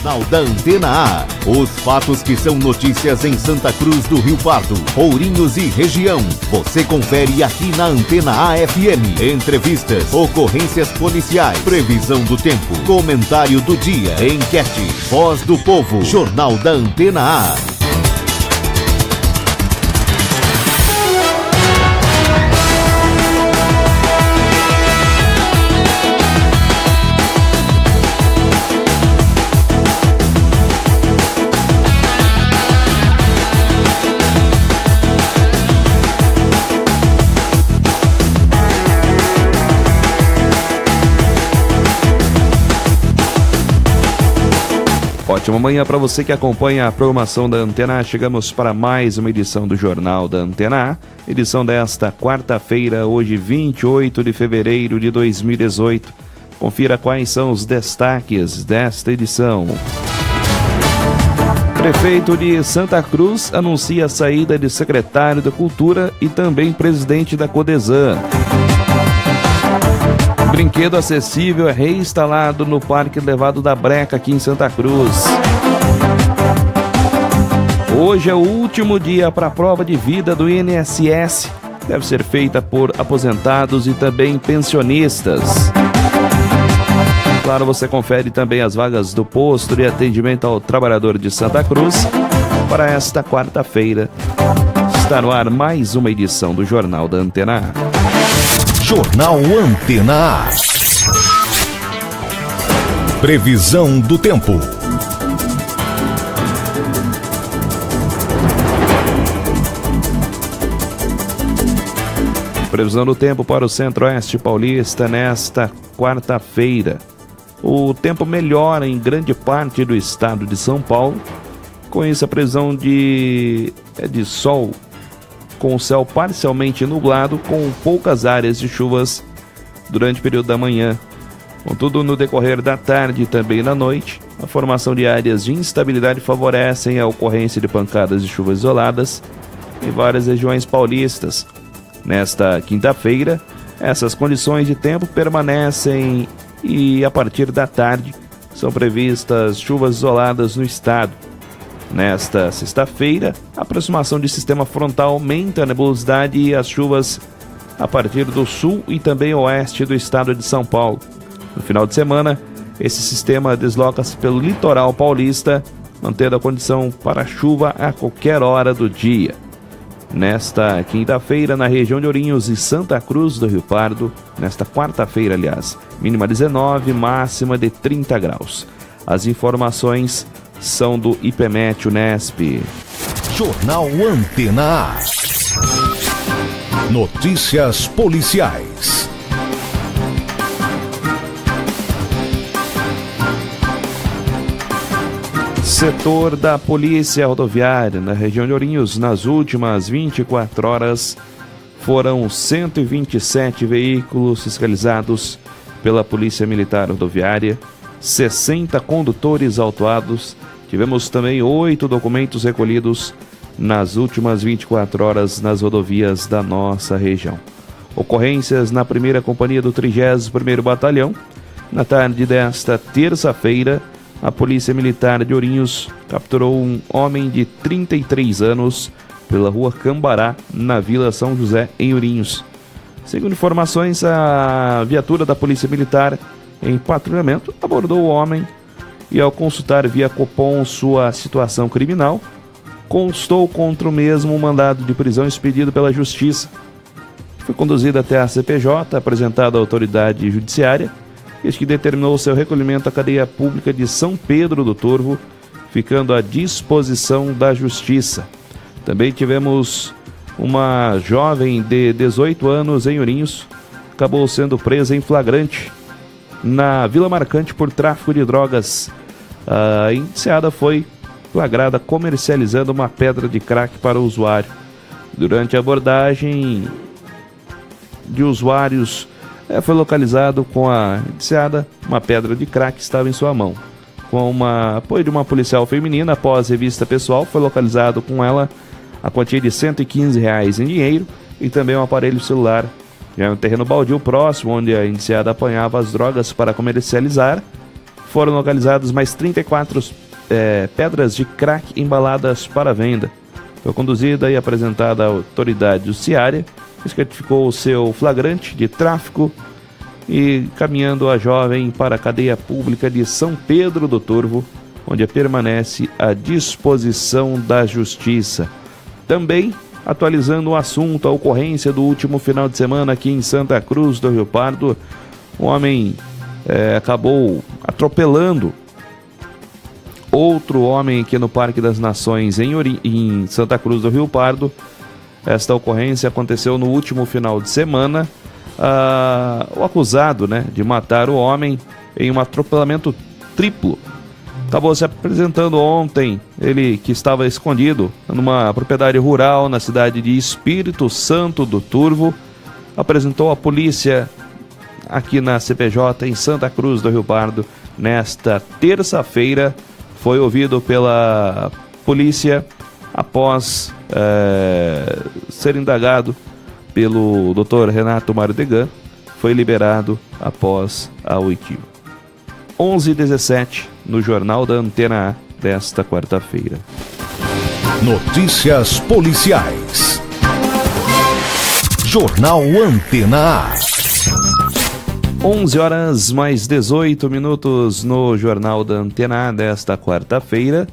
Jornal da Antena A. Os fatos que são notícias em Santa Cruz do Rio Pardo, Ourinhos e região. Você confere aqui na Antena A FM. Entrevistas, ocorrências policiais, previsão do tempo, comentário do dia, enquete, voz do povo. Jornal da Antena A. Ótima manhã para você que acompanha a programação da Antena A. Chegamos para mais uma edição do Jornal da Antena A. Edição desta quarta-feira, hoje 28 de fevereiro de 2018. Confira quais são os destaques desta edição. Prefeito de Santa Cruz anuncia a saída de secretário da Cultura e também presidente da Codesan. Brinquedo acessível é reinstalado no Parque Elevado da Breca, aqui em Santa Cruz. Hoje é o último dia para a prova de vida do INSS. Deve ser feita por aposentados e também pensionistas. Claro, você confere também as vagas do posto de atendimento ao trabalhador de Santa Cruz. Para esta quarta-feira, está no ar mais uma edição do Jornal da Antena A. Jornal Antena A. Previsão do tempo. Previsão do tempo para o Centro-Oeste Paulista nesta quarta-feira. O tempo melhora em grande parte do estado de São Paulo. Com isso, a previsão de sol, com o céu parcialmente nublado, com poucas áreas de chuvas durante o período da manhã. Contudo, no decorrer da tarde e também na noite, a formação de áreas de instabilidade favorecem a ocorrência de pancadas de chuvas isoladas em várias regiões paulistas. Nesta quinta-feira, essas condições de tempo permanecem e, a partir da tarde, são previstas chuvas isoladas no estado. Nesta sexta-feira, a aproximação de sistema frontal aumenta a nebulosidade e as chuvas a partir do sul e também oeste do estado de São Paulo. No final de semana, esse sistema desloca-se pelo litoral paulista, mantendo a condição para chuva a qualquer hora do dia. Nesta quinta-feira, na região de Ourinhos e Santa Cruz do Rio Pardo, nesta quarta-feira, aliás, mínima 19, máxima de 30 graus. As informações são do IPMET Unesp. Jornal Antena A. Notícias policiais. Setor da Polícia Rodoviária na região de Ourinhos, nas últimas 24 horas, foram 127 veículos fiscalizados pela Polícia Militar Rodoviária, 60 condutores autuados. Tivemos também 8 documentos recolhidos nas últimas 24 horas nas rodovias da nossa região. Ocorrências na primeira companhia do 31º Batalhão. Na tarde desta terça-feira, a Polícia Militar de Ourinhos capturou um homem de 33 anos pela rua Cambará, na Vila São José, em Ourinhos. Segundo informações, a viatura da Polícia Militar em patrulhamento abordou o homem e, ao consultar via Copom sua situação criminal, constou contra o mesmo um mandado de prisão expedido pela Justiça. Foi conduzido até a CPJ, apresentado à autoridade judiciária, desde que determinou seu recolhimento à cadeia pública de São Pedro do Turvo, ficando à disposição da Justiça. Também tivemos uma jovem de 18 anos em Ourinhos, acabou sendo presa em flagrante na Vila Marcante por tráfico de drogas. A indiciada foi flagrada comercializando uma pedra de crack para o usuário. Durante a abordagem de usuários, foi localizado com a indiciada uma pedra de crack que estava em sua mão. Com apoio de uma policial feminina, após revista pessoal, foi localizado com ela a quantia de R$115 em dinheiro e também um aparelho celular. Já no terreno baldio próximo, onde a indiciada apanhava as drogas para comercializar, foram localizadas mais 34 pedras de crack embaladas para venda. Foi conduzida e apresentada à autoridade judiciária, que certificou o seu flagrante de tráfico e caminhando a jovem para a cadeia pública de São Pedro do Turvo, onde permanece à disposição da Justiça. Também, atualizando o assunto, a ocorrência do último final de semana aqui em Santa Cruz do Rio Pardo, um homem acabou atropelando outro homem aqui no Parque das Nações em Santa Cruz do Rio Pardo. Esta ocorrência aconteceu no último final de semana. O acusado, de matar o homem em um atropelamento triplo acabou se apresentando ontem. Ele, que estava escondido numa propriedade rural na cidade de Espírito Santo do Turvo, apresentou à polícia aqui na CPJ em Santa Cruz do Rio Pardo nesta terça-feira. Foi ouvido pela polícia após ser indagado pelo Dr. Renato Mardegan. Foi liberado após a oitiva. 11h17 no Jornal da Antena A desta quarta-feira. Notícias policiais. Jornal Antena A. 11h mais 18 minutos no Jornal da Antena A desta quarta-feira.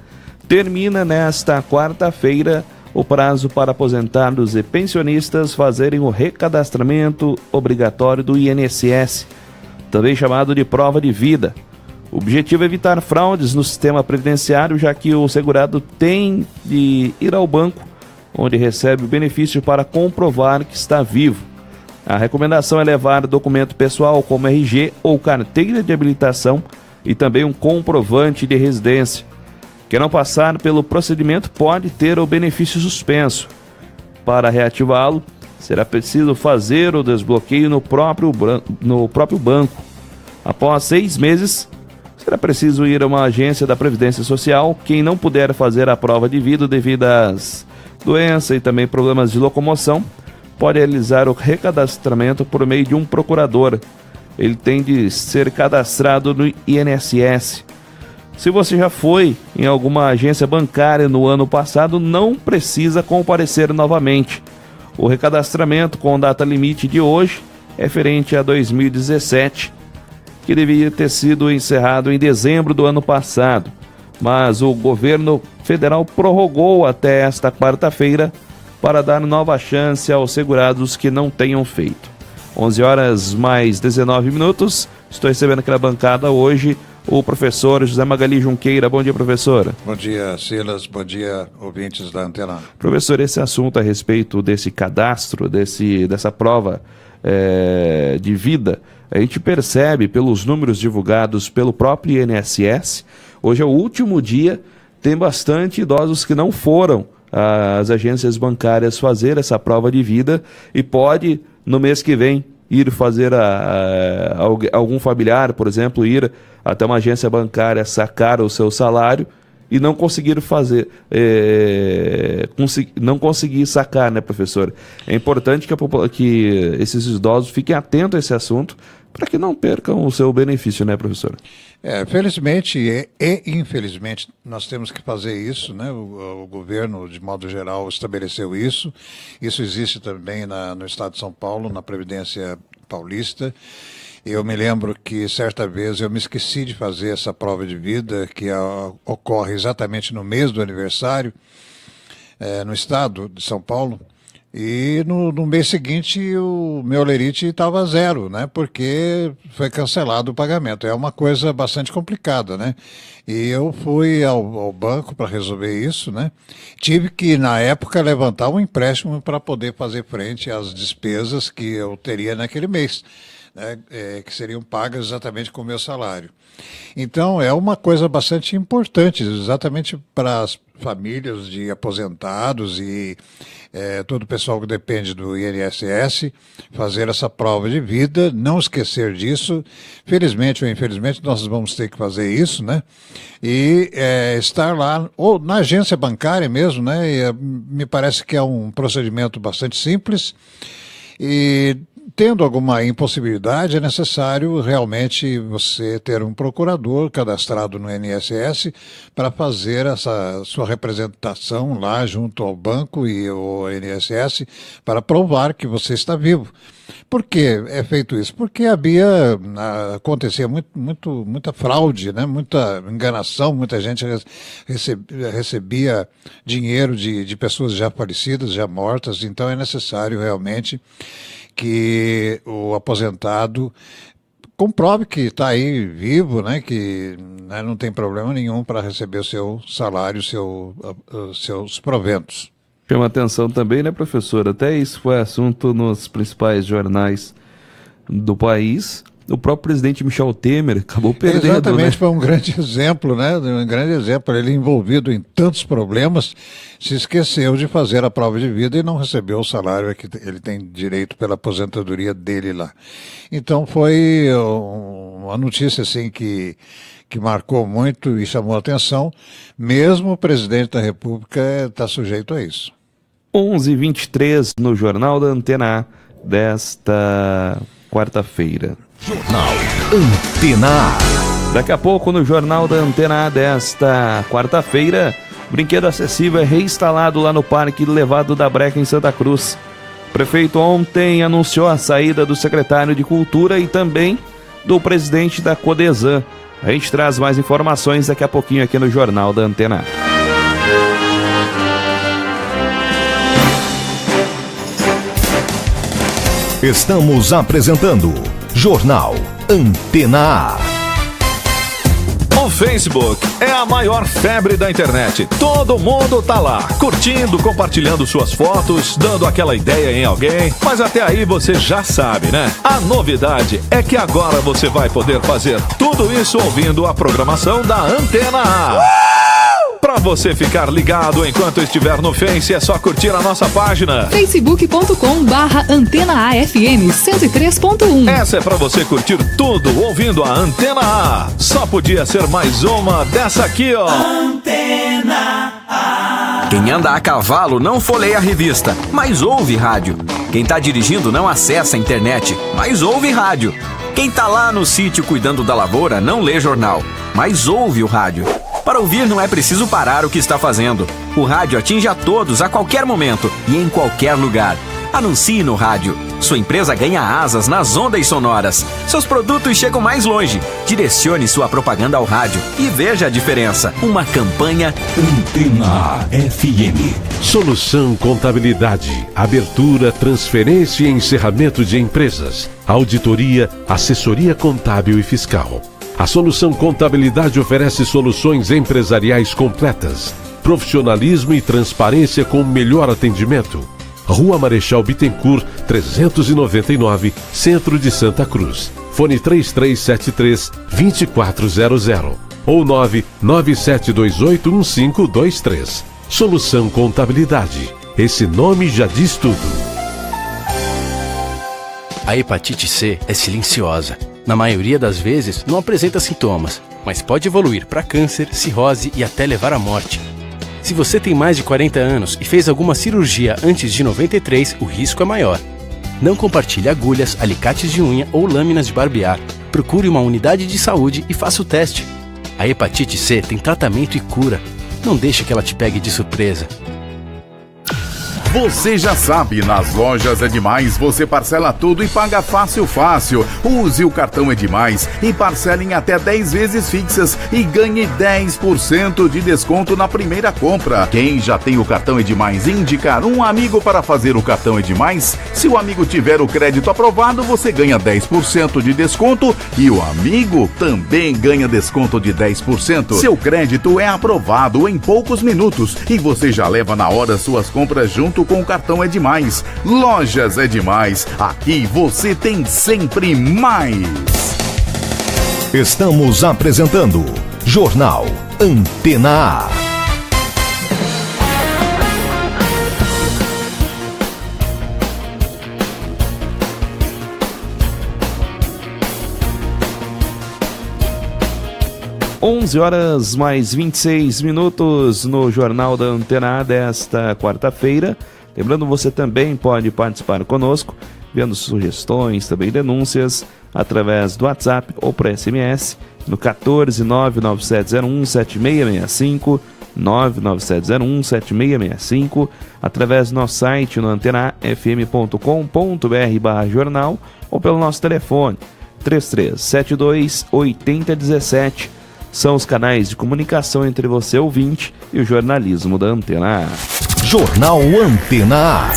Termina nesta quarta-feira o prazo para aposentados e pensionistas fazerem o recadastramento obrigatório do INSS, também chamado de prova de vida. O objetivo é evitar fraudes no sistema previdenciário, já que o segurado tem de ir ao banco, onde recebe o benefício para comprovar que está vivo. A recomendação é levar documento pessoal como RG ou carteira de habilitação e também um comprovante de residência. Quem não passar pelo procedimento pode ter o benefício suspenso. Para reativá-lo, será preciso fazer o desbloqueio no próprio banco. Após 6 meses, será preciso ir a uma agência da Previdência Social. Quem não puder fazer a prova de vida devido às doenças e também problemas de locomoção, pode realizar o recadastramento por meio de um procurador. Ele tem de ser cadastrado no INSS. Se você já foi em alguma agência bancária no ano passado, não precisa comparecer novamente. O recadastramento com data limite de hoje é referente a 2017, que deveria ter sido encerrado em dezembro do ano passado, mas o governo federal prorrogou até esta quarta-feira para dar nova chance aos segurados que não tenham feito. 11h mais 19 minutos, estou recebendo aqui na bancada hoje o professor José Magali Junqueira. Bom dia, professora. Bom dia, Silas. Bom dia, ouvintes da Antena. Professor, esse assunto a respeito desse cadastro, dessa prova de vida, a gente percebe pelos números divulgados pelo próprio INSS, hoje é o último dia, tem bastante idosos que não foram às agências bancárias fazer essa prova de vida e pode, no mês que vem, ir fazer algum familiar, por exemplo, ir até uma agência bancária sacar o seu salário e não conseguir fazer, não conseguir sacar, né, professor? É importante que esses idosos fiquem atentos a esse assunto para que não percam o seu benefício, né, professor? Felizmente e infelizmente nós temos que fazer isso, né? O governo, de modo geral, estabeleceu isso. Isso existe também no estado de São Paulo, na Previdência Paulista. Eu me lembro que certa vez eu me esqueci de fazer essa prova de vida, que ocorre exatamente no mês do aniversário, no estado de São Paulo. E no mês seguinte o meu lerite estava zero, né? Porque foi cancelado o pagamento. É uma coisa bastante complicada, né? E eu fui ao banco para resolver isso, né? Tive que, na época, levantar um empréstimo para poder fazer frente às despesas que eu teria naquele mês, né? Que seriam pagas exatamente com o meu salário. Então, é uma coisa bastante importante, exatamente para as famílias de aposentados e todo o pessoal que depende do INSS, fazer essa prova de vida, não esquecer disso. Felizmente ou infelizmente, nós vamos ter que fazer isso, né? E estar lá, ou na agência bancária mesmo, né? Me parece que é um procedimento bastante simples. E tendo alguma impossibilidade, é necessário realmente você ter um procurador cadastrado no INSS para fazer essa sua representação lá junto ao banco e ao INSS para provar que você está vivo. Por que é feito isso? Porque acontecia muita fraude, né? Muita enganação, muita gente recebia dinheiro de pessoas já falecidas, já mortas, então é necessário realmente que o aposentado comprove que está aí vivo, né, que né, não tem problema nenhum para receber o seu salário, seus proventos. Chama atenção também, né, professor? Até isso foi assunto nos principais jornais do país. O próprio presidente Michel Temer acabou perdendo. Exatamente, né? Foi um grande exemplo, né? Um grande exemplo. Ele envolvido em tantos problemas, se esqueceu de fazer a prova de vida e não recebeu o salário que ele tem direito pela aposentadoria dele lá. Então foi uma notícia assim que marcou muito e chamou a atenção. Mesmo o presidente da República está sujeito a isso. 11h23 no Jornal da Antena A desta quarta-feira. Jornal Antena A. Daqui a pouco no Jornal da Antena A desta quarta-feira, brinquedo acessível é reinstalado lá no Parque Levado da Breca em Santa Cruz. O prefeito ontem anunciou a saída do secretário de Cultura e também do presidente da Codesan. A gente traz mais informações daqui a pouquinho aqui no Jornal da Antena A. Estamos apresentando Jornal Antena A. O Facebook é a maior febre da internet. Todo mundo tá lá, curtindo, compartilhando suas fotos, dando aquela ideia em alguém. Mas até aí você já sabe, né? A novidade é que agora você vai poder fazer tudo isso ouvindo a programação da Antena A. Pra você ficar ligado enquanto estiver no Face, é só curtir a nossa página facebook.com/AntenaAFM 103.1. Essa é pra você curtir tudo ouvindo a Antena A. Só podia ser mais uma dessa aqui, ó. Antena A. Quem anda a cavalo não folheia a revista, mas ouve rádio. Quem tá dirigindo não acessa a internet, mas ouve rádio. Quem tá lá no sítio cuidando da lavoura não lê jornal, mas ouve o rádio. Para ouvir não é preciso parar o que está fazendo. O rádio atinge a todos a qualquer momento e em qualquer lugar. Anuncie no rádio. Sua empresa ganha asas nas ondas sonoras. Seus produtos chegam mais longe. Direcione sua propaganda ao rádio e veja a diferença. Uma campanha Antena FM. Solução Contabilidade. Abertura, transferência e encerramento de empresas. Auditoria, assessoria contábil e fiscal. A Solução Contabilidade oferece soluções empresariais completas, profissionalismo e transparência com melhor atendimento. Rua Marechal Bittencourt, 399, Centro de Santa Cruz. Fone 3373-2400 ou 997281523. Solução Contabilidade. Esse nome já diz tudo. A hepatite C é silenciosa. Na maioria das vezes, não apresenta sintomas, mas pode evoluir para câncer, cirrose e até levar à morte. Se você tem mais de 40 anos e fez alguma cirurgia antes de 93, o risco é maior. Não compartilhe agulhas, alicates de unha ou lâminas de barbear. Procure uma unidade de saúde e faça o teste. A hepatite C tem tratamento e cura. Não deixe que ela te pegue de surpresa. Você já sabe, nas lojas É Demais você parcela tudo e paga fácil. Use o cartão É Demais e parcele em até 10 vezes fixas e ganhe 10% de desconto na primeira compra. Quem já tem o cartão É Demais e indicar um amigo para fazer o cartão É Demais, se o amigo tiver o crédito aprovado, você ganha 10% de desconto e o amigo também ganha desconto de 10%. Seu crédito é aprovado em poucos minutos e você já leva na hora suas compras junto com o cartão É Demais. Lojas É Demais. Aqui você tem sempre mais. Estamos apresentando Jornal Antena A. Onze horas mais 26 minutos no Jornal da Antena A desta quarta-feira. Lembrando, você também pode participar conosco vendo sugestões, também denúncias, através do WhatsApp ou por SMS, no 14997017665, 997017665, através do nosso site no antenafm.com.br/jornal ou pelo nosso telefone 3372-8017. São os canais de comunicação entre você, ouvinte, e o jornalismo da Antena A. Jornal Antena A.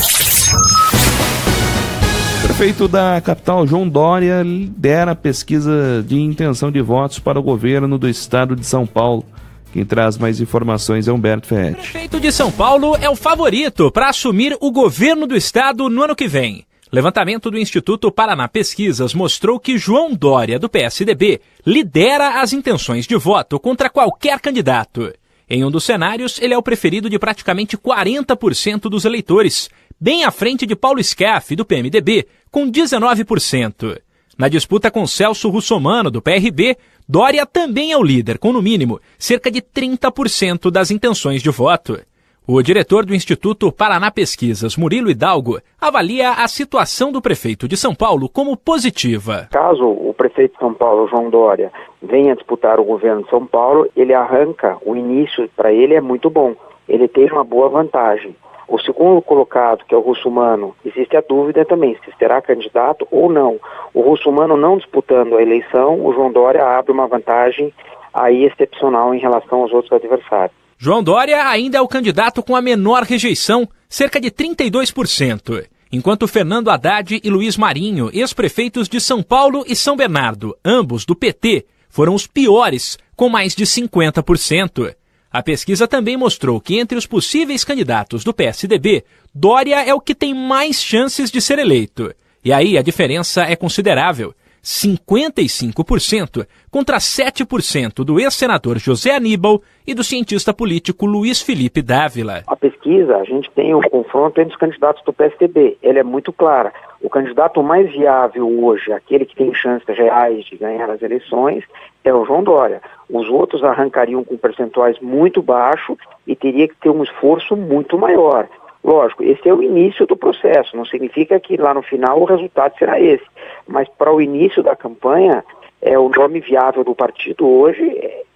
O prefeito da capital, João Dória, lidera a pesquisa de intenção de votos para o governo do estado de São Paulo. Quem traz mais informações é Humberto Ferretti. O prefeito de São Paulo é o favorito para assumir o governo do estado no ano que vem. Levantamento do Instituto Paraná Pesquisas mostrou que João Dória, do PSDB, lidera as intenções de voto contra qualquer candidato. Em um dos cenários, ele é o preferido de praticamente 40% dos eleitores, bem à frente de Paulo Scaff, do PMDB, com 19%. Na disputa com Celso Russomano, do PRB, Dória também é o líder, com no mínimo cerca de 30% das intenções de voto. O diretor do Instituto Paraná Pesquisas, Murilo Hidalgo, avalia a situação do prefeito de São Paulo como positiva. Caso o prefeito de São Paulo, João Dória, venha disputar o governo de São Paulo, ele arranca, o início para ele é muito bom. Ele tem uma boa vantagem. O segundo colocado, que é o Russomano, existe a dúvida também se será candidato ou não. O Russomano não disputando a eleição, o João Dória abre uma vantagem aí excepcional em relação aos outros adversários. João Dória ainda é o candidato com a menor rejeição, cerca de 32%, enquanto Fernando Haddad e Luiz Marinho, ex-prefeitos de São Paulo e São Bernardo, ambos do PT, foram os piores, com mais de 50%. A pesquisa também mostrou que entre os possíveis candidatos do PSDB, Dória é o que tem mais chances de ser eleito. E aí a diferença é considerável. 55% contra 7% do ex-senador José Aníbal e do cientista político Luiz Felipe Dávila. A pesquisa, a gente tem um confronto entre os candidatos do PSDB. Ele é muito clara. O candidato mais viável hoje, aquele que tem chances reais de ganhar as eleições, é o João Dória. Os outros arrancariam com percentuais muito baixos e teria que ter um esforço muito maior. Lógico, esse é o início do processo, não significa que lá no final o resultado será esse. Mas para o início da campanha, o nome viável do partido hoje,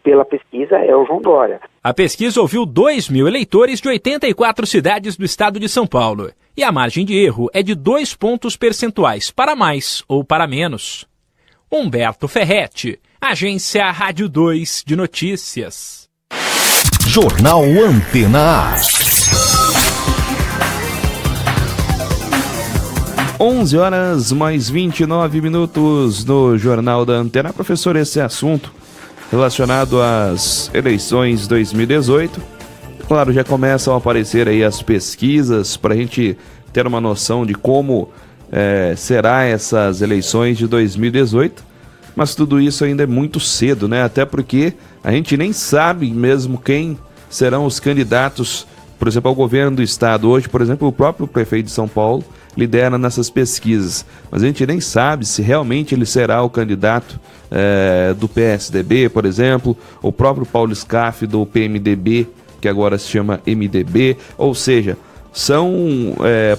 pela pesquisa, é o João Dória. A pesquisa ouviu 2.000 eleitores de 84 cidades do estado de São Paulo. E a margem de erro é de 2 pontos percentuais, para mais ou para menos. Humberto Ferretti, Agência Rádio 2 de Notícias. Jornal Antena A. 11 horas mais 29 minutos no Jornal da Antena. Professor, esse assunto relacionado às eleições 2018, claro, já começam a aparecer aí as pesquisas para a gente ter uma noção de como será essas eleições de 2018, mas tudo isso ainda é muito cedo, né? Até porque a gente nem sabe mesmo quem serão os candidatos, por exemplo, ao governo do estado. Hoje, por exemplo, o próprio prefeito de São Paulo lidera nessas pesquisas, mas a gente nem sabe se realmente ele será o candidato do PSDB, por exemplo, o próprio Paulo Scaff do PMDB, que agora se chama MDB, ou seja, são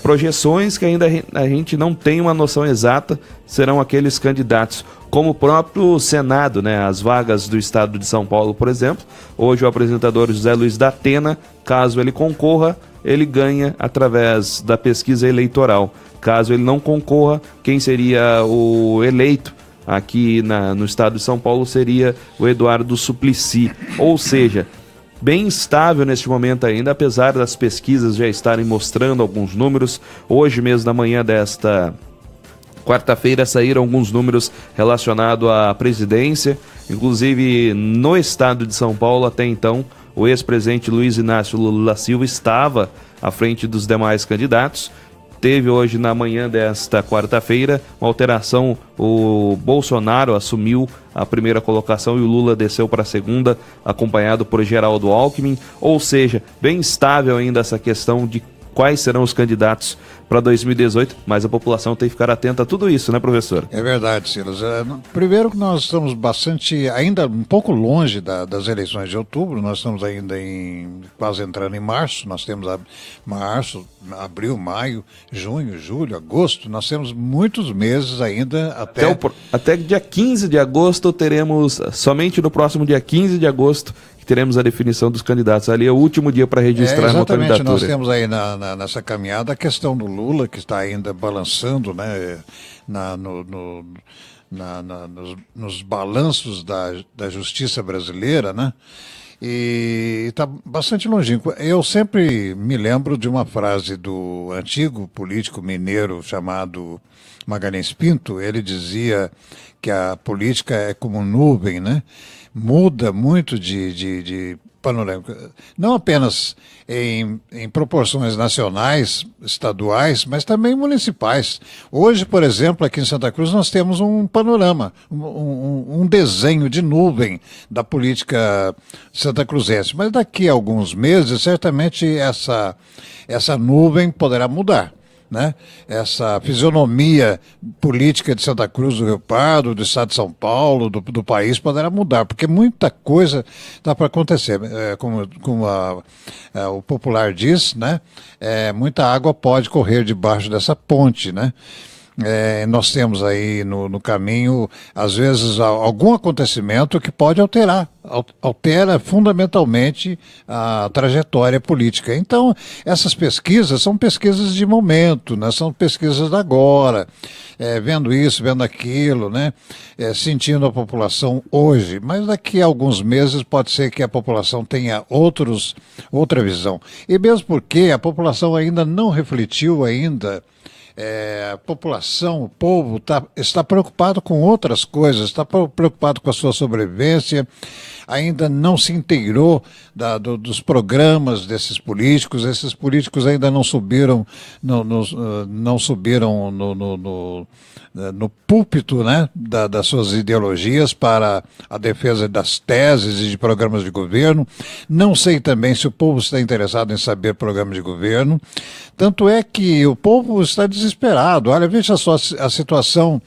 projeções que ainda a gente não tem uma noção exata serão aqueles candidatos, como o próprio Senado, né? As vagas do estado de São Paulo, por exemplo. Hoje o apresentador José Luiz da Atena, caso ele concorra, ele ganha através da pesquisa eleitoral. Caso ele não concorra, quem seria o eleito aqui no estado de São Paulo seria o Eduardo Suplicy. Ou seja, bem estável neste momento ainda, apesar das pesquisas já estarem mostrando alguns números. Hoje mesmo, na manhã desta quarta-feira, saíram alguns números relacionados à presidência. Inclusive, no estado de São Paulo, até então, o ex-presidente Luiz Inácio Lula da Silva estava à frente dos demais candidatos. Teve hoje, na manhã desta quarta-feira, uma alteração. O Bolsonaro assumiu a primeira colocação e o Lula desceu para a segunda, acompanhado por Geraldo Alckmin. Ou seja, bem estável ainda essa questão de quais serão os candidatos para 2018, mas a população tem que ficar atenta a tudo isso, né, professor? É verdade, Silas. Primeiro que nós estamos ainda um pouco longe das eleições de outubro, nós estamos ainda quase entrando em março, nós temos março, abril, maio, junho, julho, agosto, nós temos muitos meses ainda até dia 15 de agosto teremos, somente no próximo dia 15 de agosto, teremos a definição dos candidatos. Ali é o último dia para registrar uma candidatura. Exatamente, nós temos aí nessa caminhada a questão do Lula, que está ainda balançando, né, nos balanços da justiça brasileira, né, e está bastante longínquo. Eu sempre me lembro de uma frase do antigo político mineiro chamado Magalhães Pinto. Ele dizia que a política é como nuvem, né? Muda muito de panorama, não apenas em proporções nacionais, estaduais, mas também municipais. Hoje, por exemplo, aqui em Santa Cruz, nós temos um panorama, um desenho de nuvem da política santacruzense. Mas daqui a alguns meses, certamente essa nuvem poderá mudar, né? Essa fisionomia política de Santa Cruz do Rio Pardo, do estado de São Paulo, do país, poderá mudar, porque muita coisa está para acontecer. Como o popular diz, né? Muita água pode correr debaixo dessa ponte, né? Nós temos aí no caminho, às vezes, algum acontecimento que pode altera fundamentalmente a trajetória política. Então, essas pesquisas são pesquisas de momento, né? São pesquisas da agora, vendo isso, vendo aquilo, né? Sentindo a população hoje, mas daqui a alguns meses pode ser que a população tenha outra visão. E mesmo porque a população ainda não refletiu a população, o povo está preocupado com outras coisas, está preocupado com a sua sobrevivência, ainda não se inteirou dos programas desses políticos. Esses políticos ainda não subiram no púlpito, né, das suas ideologias para a defesa das teses e de programas de governo. Não sei também se o povo está interessado em saber programas de governo. Tanto é que o povo está desesperado. Olha, veja só a situação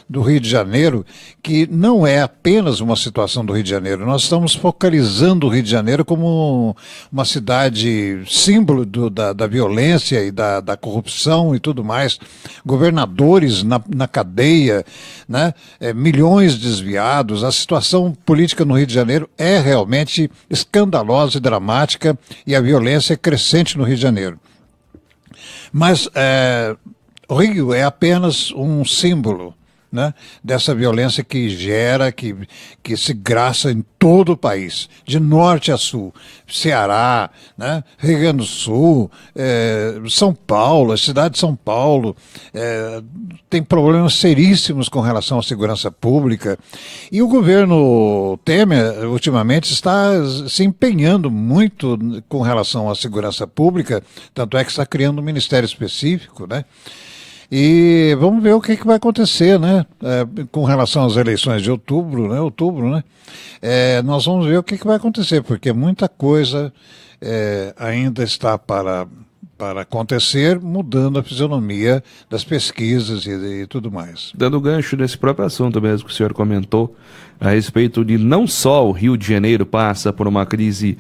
do Rio de Janeiro, que não é apenas uma situação do Rio de Janeiro. Nós estamos focalizando o Rio de Janeiro como uma cidade símbolo da violência e da corrupção e tudo mais. Governadores na cadeia, né? Milhões desviados. A situação política no Rio de Janeiro é realmente escandalosa e dramática, e a violência é crescente no Rio de Janeiro. Mas o Rio é apenas um símbolo, né, dessa violência que que se graça em todo o país, de norte a sul. Ceará, né, Rio Grande do Sul, São Paulo, a cidade de São Paulo tem problemas seríssimos com relação à segurança pública, e o governo Temer ultimamente está se empenhando muito com relação à segurança pública, tanto é que está criando um ministério específico, né? E vamos ver o que vai acontecer, né? Com relação às eleições de outubro, né? Nós vamos ver o que vai acontecer, porque muita coisa ainda está para acontecer, mudando a fisionomia das pesquisas e tudo mais. Dando gancho nesse próprio assunto mesmo que o senhor comentou, a respeito de não só o Rio de Janeiro passa por uma crise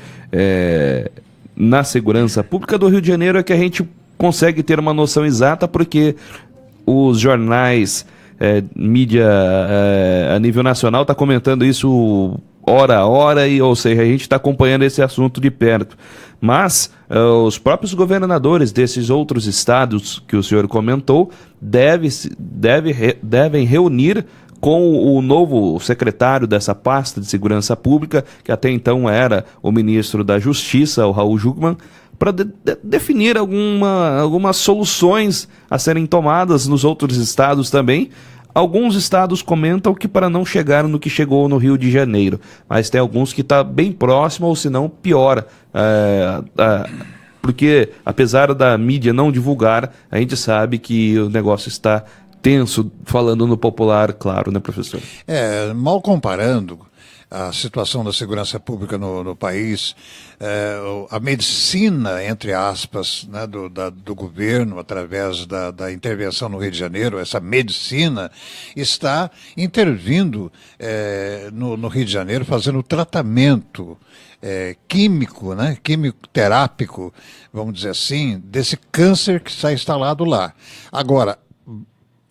na segurança pública do Rio de Janeiro, é que a gente consegue ter uma noção exata, porque os jornais, mídia a nível nacional está comentando isso hora a hora, ou seja, a gente está acompanhando esse assunto de perto. Mas os próprios governadores desses outros estados que o senhor comentou devem reunir com o novo secretário dessa pasta de segurança pública, que até então era o ministro da Justiça, o Raul Jungmann, para definir algumas soluções a serem tomadas nos outros estados também. Alguns estados comentam que para não chegar no que chegou no Rio de Janeiro, mas tem alguns que está bem próximo, ou se não piora, porque apesar da mídia não divulgar, a gente sabe que o negócio está tenso, falando no popular, claro, né, professor? Mal comparando, a situação da segurança pública no país, a medicina, entre aspas, né, do governo, através da intervenção no Rio de Janeiro, essa medicina está intervindo no Rio de Janeiro, fazendo tratamento químico, né, quimioterápico, vamos dizer assim, desse câncer que está instalado lá. Agora,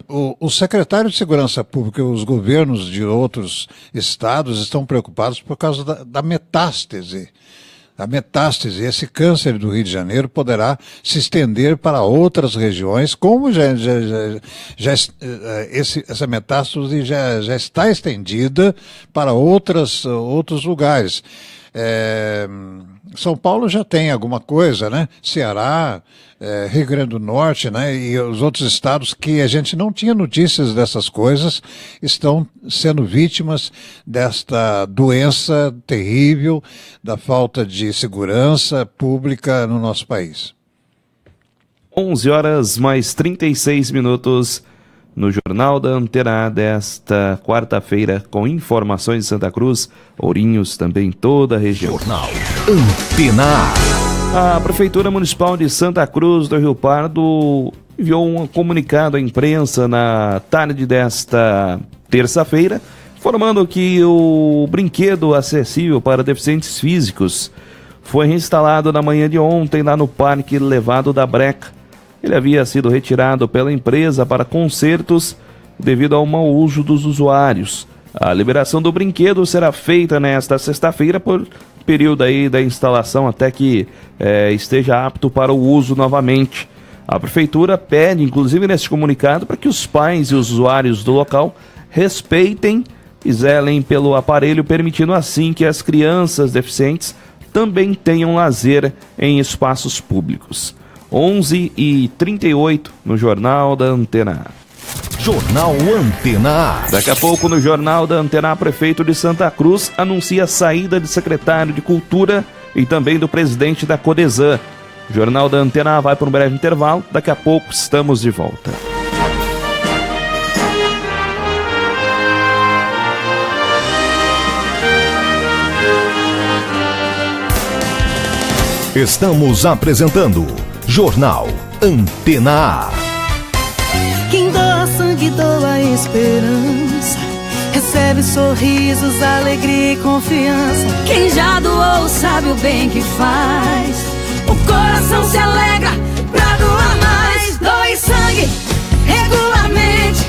o secretário de Segurança Pública e os governos de outros estados estão preocupados por causa da metástase. A metástase, esse câncer do Rio de Janeiro poderá se estender para outras regiões, como essa metástase já está estendida para outros lugares. São Paulo já tem alguma coisa, né? Ceará, Rio Grande do Norte, né? E os outros estados que a gente não tinha notícias dessas coisas estão sendo vítimas desta doença terrível, da falta de segurança pública no nosso país. 11h mais 36 no Jornal da Antena desta quarta-feira, com informações de Santa Cruz, Ourinhos, também toda a região. Jornal Antena. A Prefeitura Municipal de Santa Cruz do Rio Pardo enviou um comunicado à imprensa na tarde desta terça-feira, informando que o brinquedo acessível para deficientes físicos foi reinstalado na manhã de ontem lá no Parque Levado da Breca. Ele havia sido retirado pela empresa para consertos devido ao mau uso dos usuários. A liberação do brinquedo será feita nesta sexta-feira por período aí da instalação até que esteja apto para o uso novamente. A Prefeitura pede, inclusive neste comunicado, para que os pais e os usuários do local respeitem e zelem pelo aparelho, permitindo assim que as crianças deficientes também tenham lazer em espaços públicos. 11h38 no Jornal da Antena. Jornal Antena. Daqui a pouco no Jornal da Antena, prefeito de Santa Cruz anuncia a saída de secretário de Cultura e também do presidente da Codesan. Jornal da Antena vai para um breve intervalo, daqui a pouco estamos de volta. Estamos apresentando Jornal Antena. Quem doa sangue, doa esperança. Recebe sorrisos, alegria e confiança. Quem já doou sabe o bem que faz. O coração se alegra pra doar mais. Doe sangue regularmente.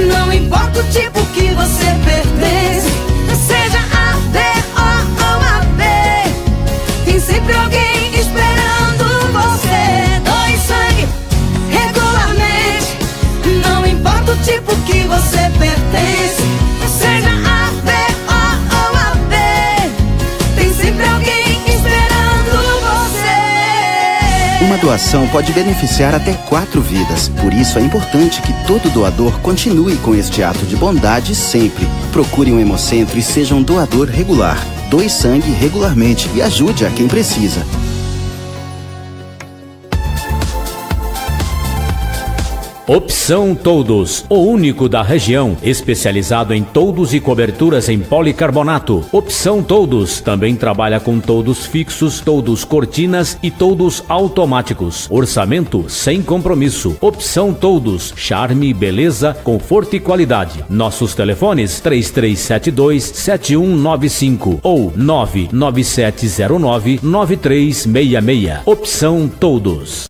Não importa o tipo que você pertence. Seja A, B, O ou AB. Tem sempre alguém esperando você. Doe sangue regularmente. Não importa o tipo que você pertence. Seja A, B, O ou AB. Tem sempre alguém esperando você. Uma doação pode beneficiar até 4 vidas. Por isso é importante que todo doador continue com este ato de bondade sempre. Procure um hemocentro e seja um doador regular. Doe sangue regularmente e ajude a quem precisa. Opção Toldos, o único da região, especializado em toldos e coberturas em policarbonato. Opção Toldos também trabalha com toldos fixos, toldos cortinas e toldos automáticos. Orçamento sem compromisso. Opção Toldos, charme, beleza, conforto e qualidade. Nossos telefones 3372-7195 ou 99709-9366. Opção Toldos.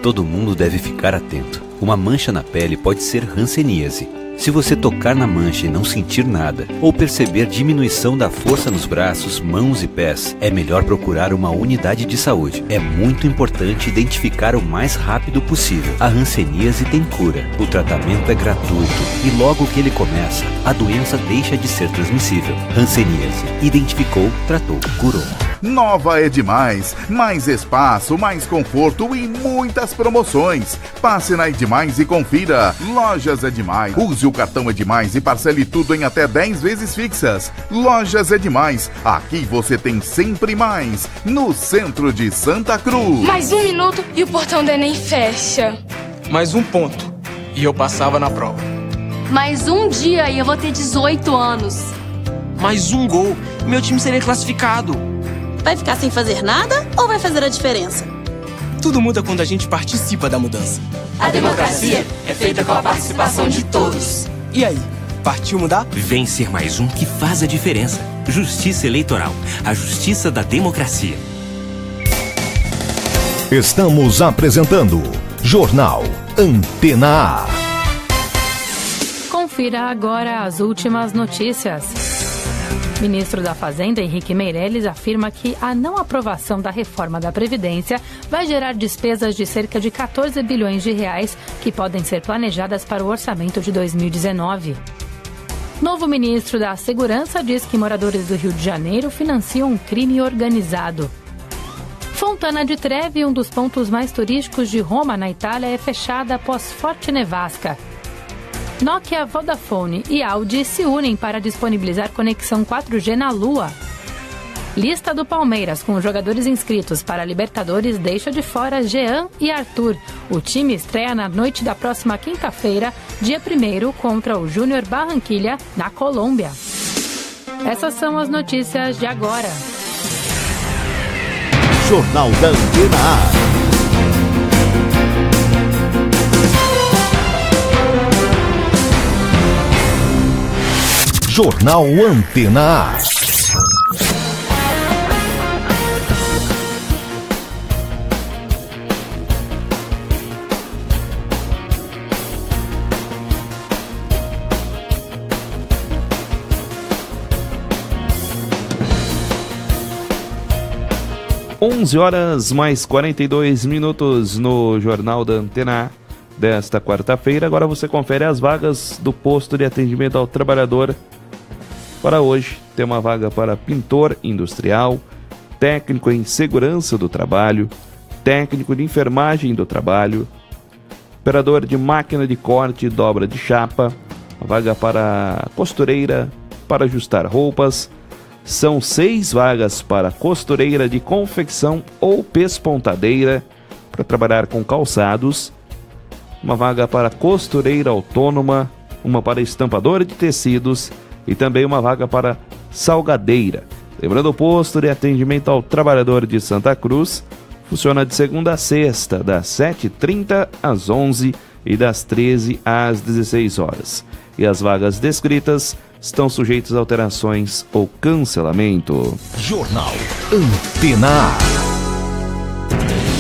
Todo mundo deve ficar atento. Uma mancha na pele pode ser hanseníase. Se você tocar na mancha e não sentir nada, ou perceber diminuição da força nos braços, mãos e pés, é melhor procurar uma unidade de saúde. É muito importante identificar o mais rápido possível. A hanseníase tem cura. O tratamento é gratuito e logo que ele começa, a doença deixa de ser transmissível. Hanseníase. Identificou, tratou, curou. Nova é demais, mais espaço, mais conforto e muitas promoções. Passe na Edmais e confira. Lojas Edmais. Use o cartão Edmais e parcele tudo em até 10 vezes fixas. Lojas Edmais. Aqui você tem sempre mais. No centro de Santa Cruz. Mais 1 minuto e o portão do Enem fecha. Mais 1 ponto e eu passava na prova. Mais um dia e eu vou ter 18 anos. Mais um gol, meu time seria classificado. Vai ficar sem fazer nada ou vai fazer a diferença? Tudo muda quando a gente participa da mudança. A democracia é feita com a participação de todos. E aí, partiu mudar? Vem ser mais um que faz a diferença. Justiça Eleitoral, a justiça da democracia. Estamos apresentando Jornal Antena A. Confira agora as últimas notícias. Ministro da Fazenda, Henrique Meirelles, afirma que a não aprovação da reforma da Previdência vai gerar despesas de cerca de 14 bilhões de reais que podem ser planejadas para o orçamento de 2019. Novo ministro da Segurança diz que moradores do Rio de Janeiro financiam um crime organizado. Fontana di Trevi, um dos pontos mais turísticos de Roma, na Itália, é fechada após forte nevasca. Nokia, Vodafone e Audi se unem para disponibilizar conexão 4G na Lua. Lista do Palmeiras com jogadores inscritos para a Libertadores deixa de fora Jean e Arthur. O time estreia na noite da próxima quinta-feira, dia 1º, contra o Júnior Barranquilla, na Colômbia. Essas são as notícias de agora. Jornal da Antena A. Jornal Antena A. Onze horas mais 42 minutos no Jornal da Antena A desta quarta-feira. Agora você confere as vagas do posto de atendimento ao trabalhador. Para hoje, tem uma vaga para pintor industrial, técnico em segurança do trabalho, técnico de enfermagem do trabalho, operador de máquina de corte e dobra de chapa, a vaga para costureira, para ajustar roupas. São 6 vagas para costureira de confecção ou pespontadeira, para trabalhar com calçados, uma vaga para costureira autônoma, uma para estampadora de tecidos, e também uma vaga para salgadeira. Lembrando, o posto de atendimento ao trabalhador de Santa Cruz funciona de segunda a sexta, das 7h30 às 11 e das 13 às 16 horas. E as vagas descritas estão sujeitas a alterações ou cancelamento. Jornal Antena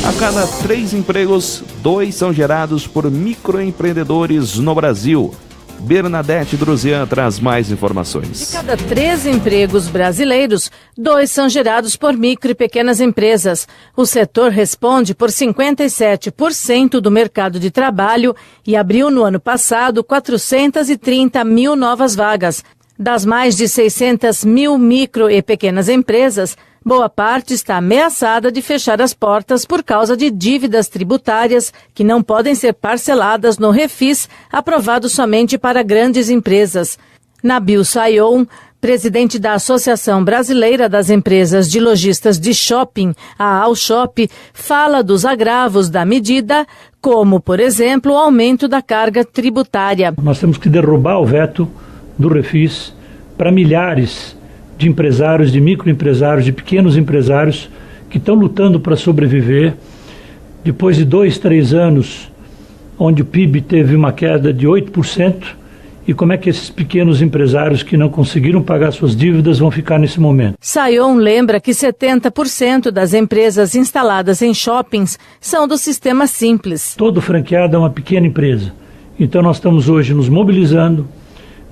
A. A cada 3 empregos, 2 são gerados por microempreendedores no Brasil. Bernadette Druzian traz mais informações. De cada 3 empregos brasileiros, 2 são gerados por micro e pequenas empresas. O setor responde por 57% do mercado de trabalho e abriu no ano passado 430 mil novas vagas. Das mais de 600 mil micro e pequenas empresas, boa parte está ameaçada de fechar as portas por causa de dívidas tributárias que não podem ser parceladas no Refis, aprovado somente para grandes empresas. Nabil Sayon, presidente da Associação Brasileira das Empresas de Lojistas de Shopping, a Alshop, fala dos agravos da medida, como, por exemplo, o aumento da carga tributária. Nós temos que derrubar o veto do Refis para milhares de empresários, de microempresários, de pequenos empresários que estão lutando para sobreviver. Depois de 2, 3 anos, onde o PIB teve uma queda de 8%, e como é que esses pequenos empresários que não conseguiram pagar suas dívidas vão ficar nesse momento? Sayon lembra que 70% das empresas instaladas em shoppings são do sistema simples. Todo franqueado é uma pequena empresa. Então nós estamos hoje nos mobilizando,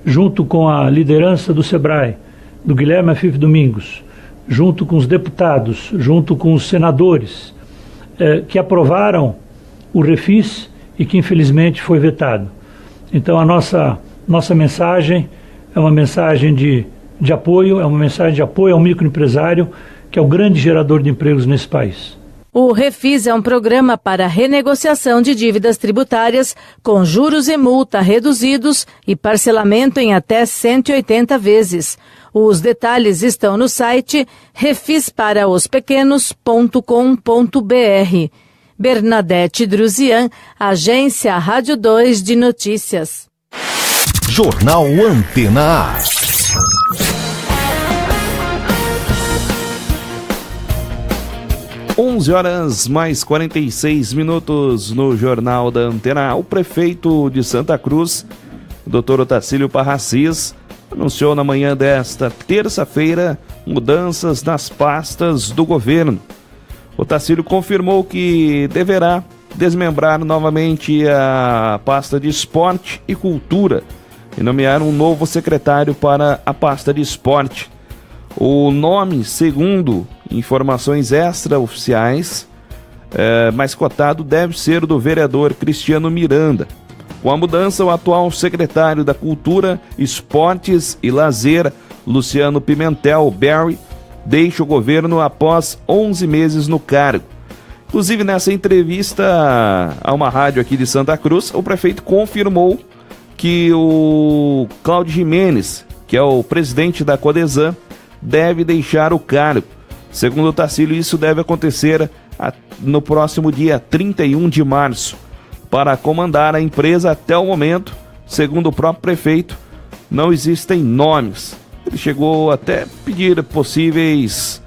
junto com a liderança do Sebrae, do Guilherme Afif Domingos, junto com os deputados, junto com os senadores, que aprovaram o Refis e que infelizmente foi vetado. Então a nossa mensagem é uma mensagem de apoio, é uma mensagem de apoio ao microempresário, que é o grande gerador de empregos nesse país. O Refis é um programa para renegociação de dívidas tributárias com juros e multa reduzidos e parcelamento em até 180 vezes. Os detalhes estão no site refisparaospequenos.com.br. Bernadette Druzian, Agência Rádio 2 de Notícias. Jornal Antena A. Onze horas mais 46 minutos no Jornal da Antena A. O prefeito de Santa Cruz, o Dr. Otacílio Parracis, anunciou na manhã desta terça-feira mudanças nas pastas do governo. Otacílio confirmou que deverá desmembrar novamente a pasta de esporte e cultura e nomear um novo secretário para a pasta de esporte. O nome, segundo informações extraoficiais, mais cotado deve ser o do vereador Cristiano Miranda. Com a mudança, o atual secretário da Cultura, Esportes e Lazer, Luciano Pimentel Berry, deixa o governo após 11 meses no cargo. Inclusive, nessa entrevista a uma rádio aqui de Santa Cruz, o prefeito confirmou que o Cláudio Jimenez, que é o presidente da Codesan, deve deixar o cargo. Segundo o Otacílio, isso deve acontecer no próximo dia 31 de março. Para comandar a empresa até o momento, segundo o próprio prefeito, não existem nomes. Ele chegou até a pedir possíveis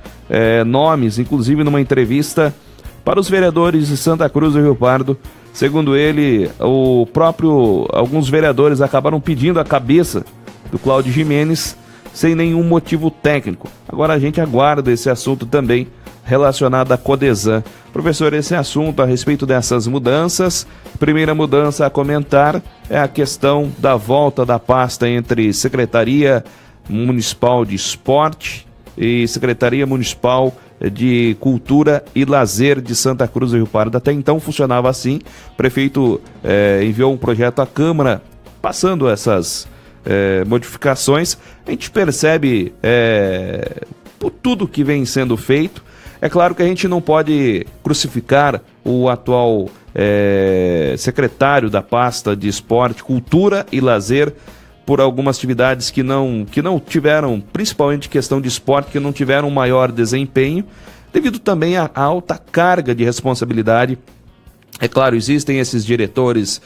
nomes, inclusive numa entrevista para os vereadores de Santa Cruz do Rio Pardo. Segundo ele, alguns vereadores acabaram pedindo a cabeça do Cláudio Jimenez sem nenhum motivo técnico. Agora a gente aguarda esse assunto também relacionado à Codesan. Professor, esse assunto a respeito dessas mudanças, primeira mudança a comentar é a questão da volta da pasta entre Secretaria Municipal de Esporte e Secretaria Municipal de Cultura e Lazer de Santa Cruz do Rio Pardo. Até então funcionava assim. O prefeito enviou um projeto à Câmara passando essas modificações. A gente percebe por tudo que vem sendo feito. É claro que a gente não pode crucificar o atual secretário da pasta de Esporte, Cultura e Lazer por algumas atividades que não tiveram, principalmente questão de esporte, que não tiveram maior desempenho, devido também à alta carga de responsabilidade. É claro, existem esses diretores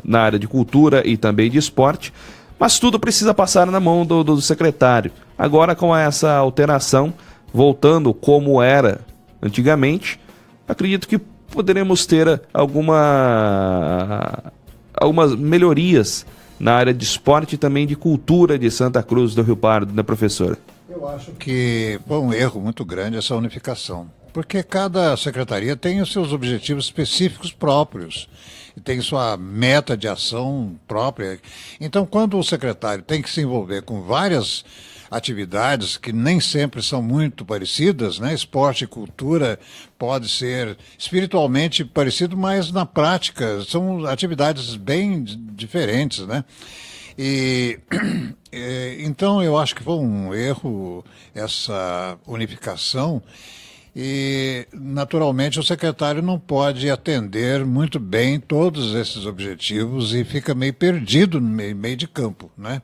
na área de cultura e também de esporte, mas tudo precisa passar na mão do secretário. Agora, com essa alteração, voltando como era antigamente, acredito que poderemos ter algumas melhorias na área de esporte e também de cultura de Santa Cruz do Rio Pardo, né, professora? Eu acho que foi um erro muito grande essa unificação, porque cada secretaria tem os seus objetivos específicos próprios e tem sua meta de ação própria. Então, quando o secretário tem que se envolver com várias atividades que nem sempre são muito parecidas, né? Esporte e cultura pode ser espiritualmente parecido, mas na prática são atividades bem diferentes, né? Então eu acho que foi um erro essa unificação e naturalmente o secretário não pode atender muito bem todos esses objetivos e fica meio perdido no meio de campo, né?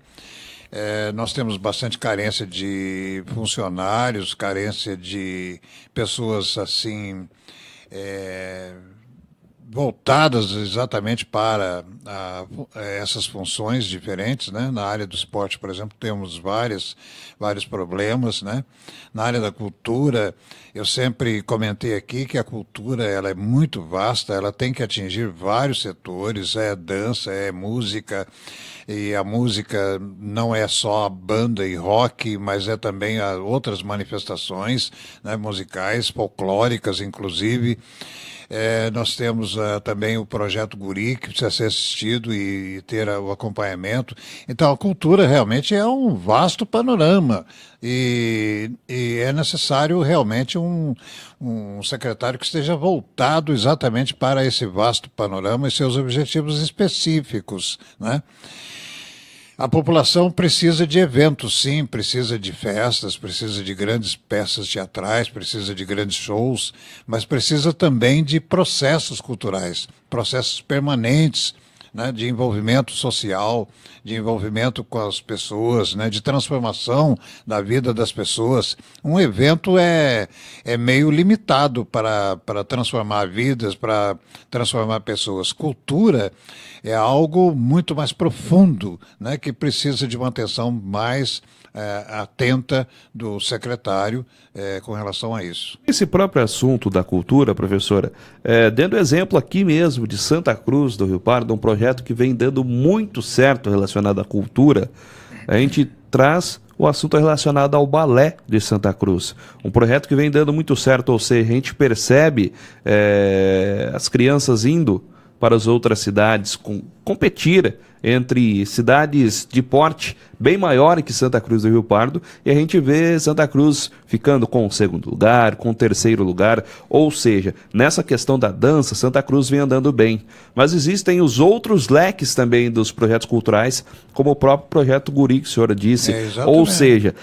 Nós temos bastante carência de funcionários, carência de pessoas assim voltadas exatamente para essas funções diferentes, né? Na área do esporte, por exemplo, temos vários problemas, né? Na área da cultura, eu sempre comentei aqui que a cultura ela é muito vasta, ela tem que atingir vários setores, dança, música, e a música não é só banda e rock, mas é também outras manifestações, né, musicais, folclóricas, inclusive. Nós temos também o projeto Guri, que precisa ser assistido e ter o acompanhamento. Então, a cultura realmente é um vasto panorama e é necessário realmente um secretário que esteja voltado exatamente para esse vasto panorama e seus objetivos específicos, né? A população precisa de eventos, sim, precisa de festas, precisa de grandes peças teatrais, precisa de grandes shows, mas precisa também de processos culturais, processos permanentes, né, de envolvimento social, de envolvimento com as pessoas, né, de transformação da vida das pessoas. Um evento é meio limitado para transformar vidas, para transformar pessoas. Cultura é algo muito mais profundo, né, que precisa de uma atenção mais atenta do secretário com relação a isso. Esse próprio assunto da cultura, professora, dando exemplo aqui mesmo de Santa Cruz do Rio Pardo, um projeto que vem dando muito certo relacionado à cultura, a gente traz o assunto relacionado ao balé de Santa Cruz. Um projeto que vem dando muito certo, ou seja, a gente percebe as crianças indo para as outras cidades, competir entre cidades de porte bem maior que Santa Cruz do Rio Pardo, e a gente vê Santa Cruz ficando com o segundo lugar, com o terceiro lugar, ou seja, nessa questão da dança, Santa Cruz vem andando bem. Mas existem os outros leques também dos projetos culturais, como o próprio projeto Guri, que a senhora disse, ou seja,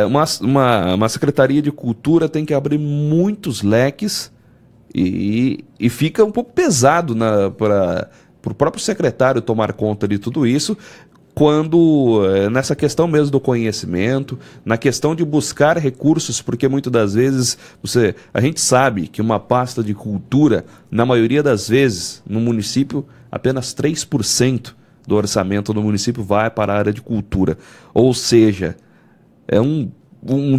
uma Secretaria de Cultura tem que abrir muitos leques e fica um pouco pesado para o próprio secretário tomar conta de tudo isso, quando nessa questão mesmo do conhecimento, na questão de buscar recursos, porque muitas das vezes a gente sabe que uma pasta de cultura, na maioria das vezes, no município, apenas 3% do orçamento do município vai para a área de cultura. Ou seja, é um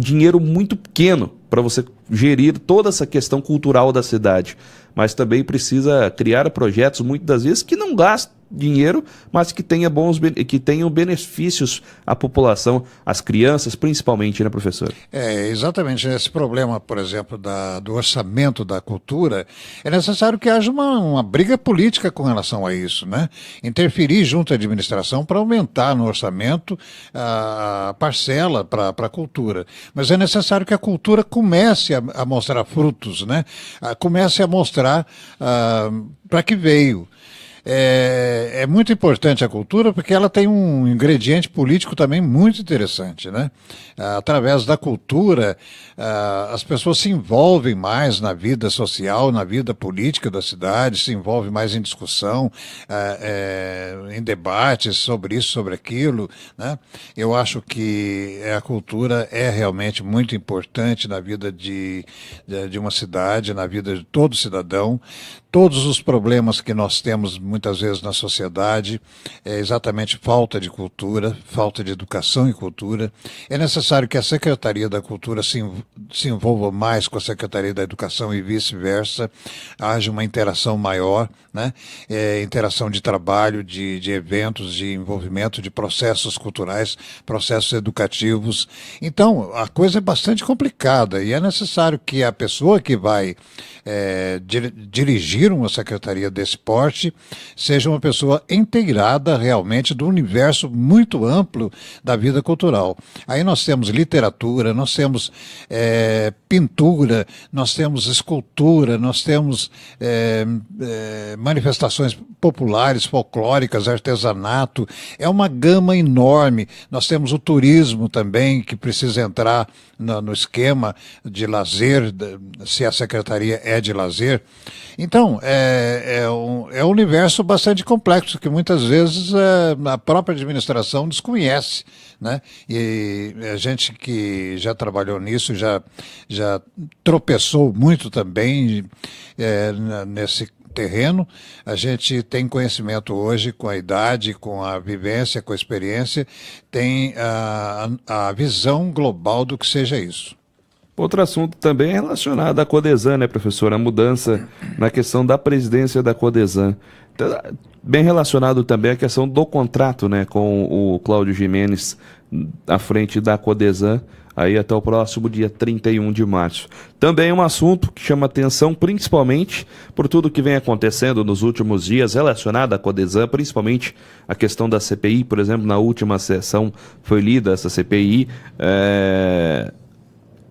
dinheiro muito pequeno para você gerir toda essa questão cultural da cidade, mas também precisa criar projetos, muitas das vezes, que não gastam dinheiro, mas que tenham benefícios à população, às crianças, principalmente, né, professor? Exatamente. Esse problema, por exemplo, do orçamento da cultura, é necessário que haja uma briga política com relação a isso, né? Interferir junto à administração para aumentar no orçamento a parcela para a cultura. Mas é necessário que a cultura comece a mostrar frutos, né? Comece a mostrar para que veio. É muito importante a cultura porque ela tem um ingrediente político também muito interessante, né? Através da cultura, as pessoas se envolvem mais na vida social, na vida política da cidade, se envolvem mais em discussão, em debates sobre isso, sobre aquilo, né? Eu acho que a cultura é realmente muito importante na vida de uma cidade, na vida de todo cidadão. Todos os problemas que nós temos muitas vezes na sociedade é exatamente falta de cultura, falta de educação e cultura. É necessário que a Secretaria da Cultura se envolva mais com a Secretaria da Educação e vice-versa, haja uma interação maior, né? Interação de trabalho, de eventos, de envolvimento de processos culturais, processos educativos. Então, a coisa é bastante complicada e é necessário que a pessoa que vai dirigir uma secretaria desse porte seja uma pessoa integrada realmente do universo muito amplo da vida cultural. Aí nós temos literatura, nós temos pintura, nós temos escultura, nós temos manifestações populares, folclóricas, artesanato, é uma gama enorme. Nós temos o turismo também, que precisa entrar no esquema de lazer, se a secretaria é de lazer. Então, é um universo bastante complexo, que muitas vezes a própria administração desconhece, né? E a gente que já trabalhou nisso, já tropeçou muito também nesse terreno. A gente tem conhecimento hoje, com a idade, com a vivência, com a experiência, tem a visão global do que seja isso. Outro assunto também é relacionado à Codesan, né, professor? A mudança na questão da presidência da Codesan. Bem relacionado também à questão do contrato, né, com o Cláudio Gimenez à frente da Codesan, aí até o próximo dia 31 de março. Também é um assunto que chama atenção, principalmente por tudo que vem acontecendo nos últimos dias relacionado à Codesan, principalmente a questão da CPI. Por exemplo, na última sessão foi lida essa CPI,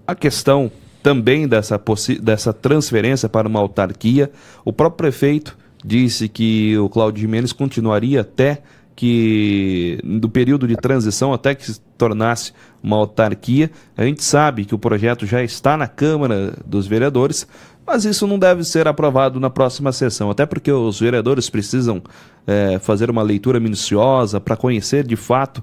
a questão também dessa transferência para uma autarquia. O próprio prefeito disse que o Cláudio Gimenez continuaria até que do período de transição até que se tornasse uma autarquia. A gente sabe que o projeto já está na Câmara dos Vereadores, mas isso não deve ser aprovado na próxima sessão, até porque os vereadores precisam fazer uma leitura minuciosa para conhecer de fato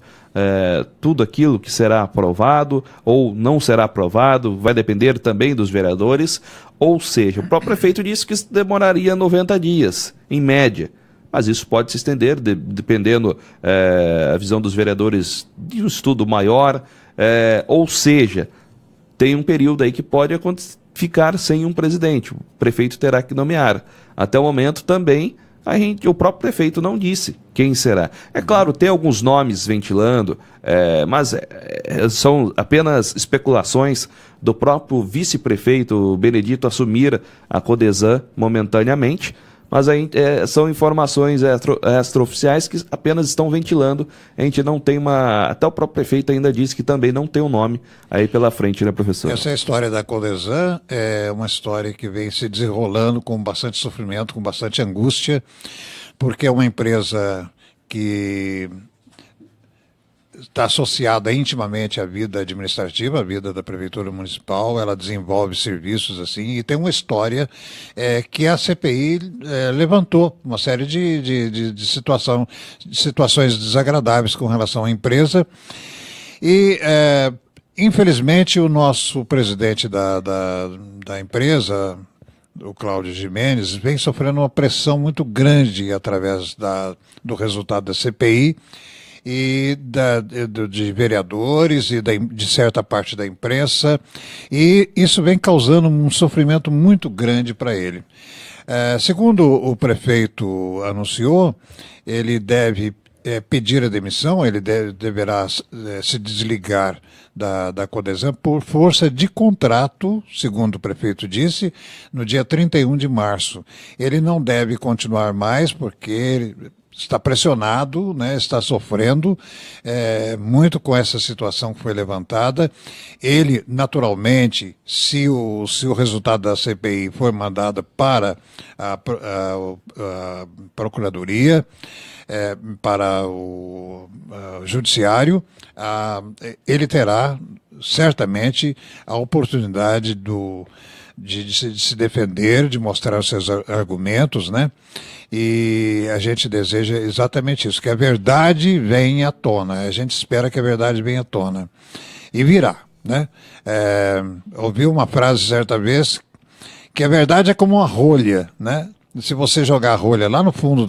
tudo aquilo que será aprovado ou não será aprovado, vai depender também dos vereadores, ou seja, o próprio prefeito disse que isso demoraria 90 dias, em média. Mas isso pode se estender, dependendo a visão dos vereadores de um estudo maior, ou seja, tem um período aí que pode ficar sem um presidente, o prefeito terá que nomear. Até o momento também, o próprio prefeito não disse quem será. É claro, tem alguns nomes ventilando, mas são apenas especulações do próprio vice-prefeito Benedito assumir a Codesan momentaneamente. Mas aí, são informações extraoficiais que apenas estão ventilando. A gente não tem até o próprio prefeito ainda disse que também não tem um nome aí pela frente, né, professor? Essa história da Codesan é uma história que vem se desenrolando com bastante sofrimento, com bastante angústia, porque é uma empresa que está associada intimamente à vida administrativa, à vida da Prefeitura Municipal. Ela desenvolve serviços assim, e tem uma história que a CPI levantou uma série de situações desagradáveis com relação à empresa. E, infelizmente, o nosso presidente da empresa, o Cláudio Gimenez, vem sofrendo uma pressão muito grande através do resultado da CPI, e de vereadores e de certa parte da imprensa, e isso vem causando um sofrimento muito grande para ele. Segundo o prefeito anunciou, ele deve pedir a demissão, ele deverá se desligar da Codesan por força de contrato, segundo o prefeito disse, no dia 31 de março. Ele não deve continuar mais porque ele está pressionado, né, está sofrendo muito com essa situação que foi levantada. Ele, naturalmente, se o resultado da CPI for mandado para a Procuradoria, para o Judiciário, ele terá certamente a oportunidade de se defender, de mostrar os seus argumentos, né? E a gente deseja exatamente isso, que a verdade venha à tona. A gente espera que a verdade venha à tona. E virá, né? Ouvi uma frase certa vez que a verdade é como uma rolha, né? Se você jogar a rolha lá no fundo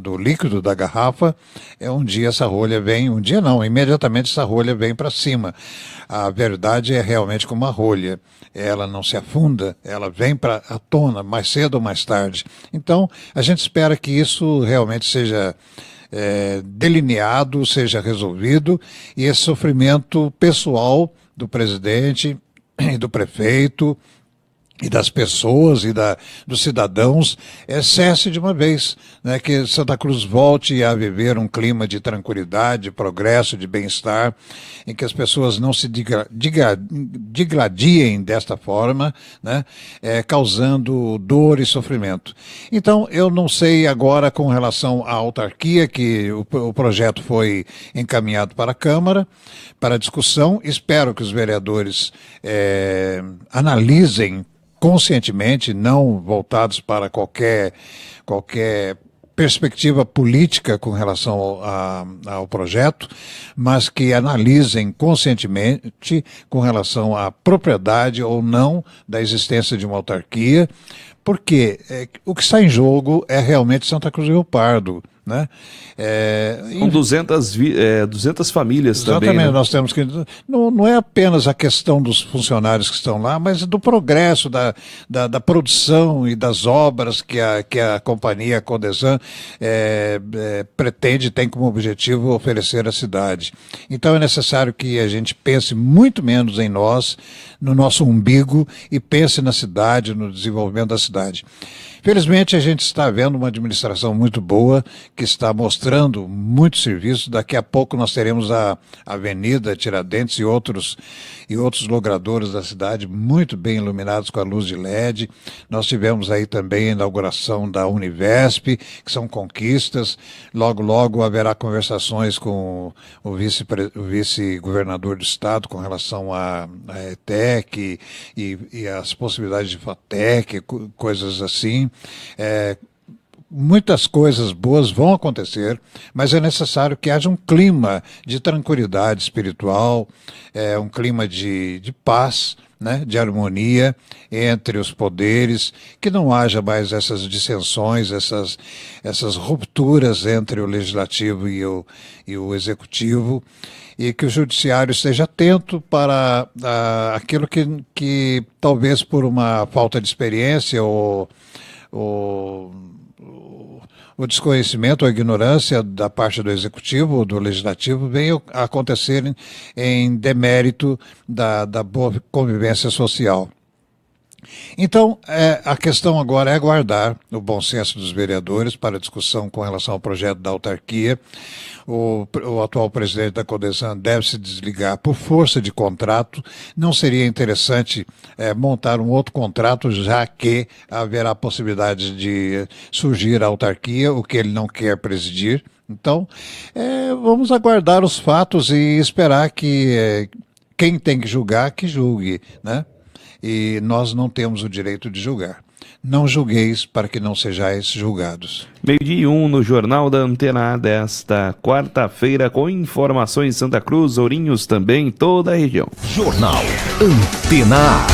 do líquido da garrafa, um dia essa rolha vem, um dia não, imediatamente essa rolha vem para cima. A verdade é realmente como uma rolha. Ela não se afunda, ela vem à tona, mais cedo ou mais tarde. Então, a gente espera que isso realmente seja delineado, seja resolvido, e esse sofrimento pessoal do presidente e do prefeito e das pessoas e dos cidadãos cesse de uma vez, né? Que Santa Cruz volte a viver um clima de tranquilidade, de progresso, de bem-estar, em que as pessoas não se digradiem desta forma, né? Causando dor e sofrimento. Então, eu não sei agora com relação à autarquia, que o projeto foi encaminhado para a Câmara, para discussão. Espero que os vereadores analisem conscientemente, não voltados para qualquer perspectiva política com relação ao projeto, mas que analisem conscientemente com relação à propriedade ou não da existência de uma autarquia, porque o que está em jogo é realmente Santa Cruz do Rio Pardo, né? Com 200 famílias também. Exatamente, né? Nós temos que... Não é apenas a questão dos funcionários que estão lá, mas do progresso, da produção e das obras que a companhia Codesan pretende, tem como objetivo oferecer à cidade. Então é necessário que a gente pense muito menos em nós, no nosso umbigo, e pense na cidade, no desenvolvimento da cidade. Felizmente, a gente está vendo uma administração muito boa, que está mostrando muito serviço. Daqui a pouco nós teremos a Avenida Tiradentes e outros logradouros da cidade muito bem iluminados com a luz de LED. Nós tivemos aí também a inauguração da Univesp, que são conquistas. Logo, logo haverá conversações com o vice-governador do estado com relação à ETEC e as possibilidades de FATEC, coisas assim. Muitas coisas boas vão acontecer, mas é necessário que haja um clima de tranquilidade espiritual, um clima de paz, né, de harmonia entre os poderes, que não haja mais essas dissensões, essas rupturas entre o legislativo e o executivo, e que o judiciário esteja atento para aquilo que talvez por uma falta de experiência ou o desconhecimento ou a ignorância da parte do executivo ou do legislativo venha a acontecer em demérito da boa convivência social. Então, a questão agora é aguardar o bom senso dos vereadores para a discussão com relação ao projeto da autarquia. O atual presidente da Codesan deve se desligar por força de contrato. Não seria interessante montar um outro contrato, já que haverá possibilidade de surgir a autarquia, o que ele não quer presidir. Então, vamos aguardar os fatos e esperar que quem tem que julgar, que julgue, né? E nós não temos o direito de julgar. Não julgueis para que não sejais julgados. 12:01 no Jornal da Antena A desta quarta-feira, com informações em Santa Cruz, Ourinhos, também toda a região. Jornal Antena A.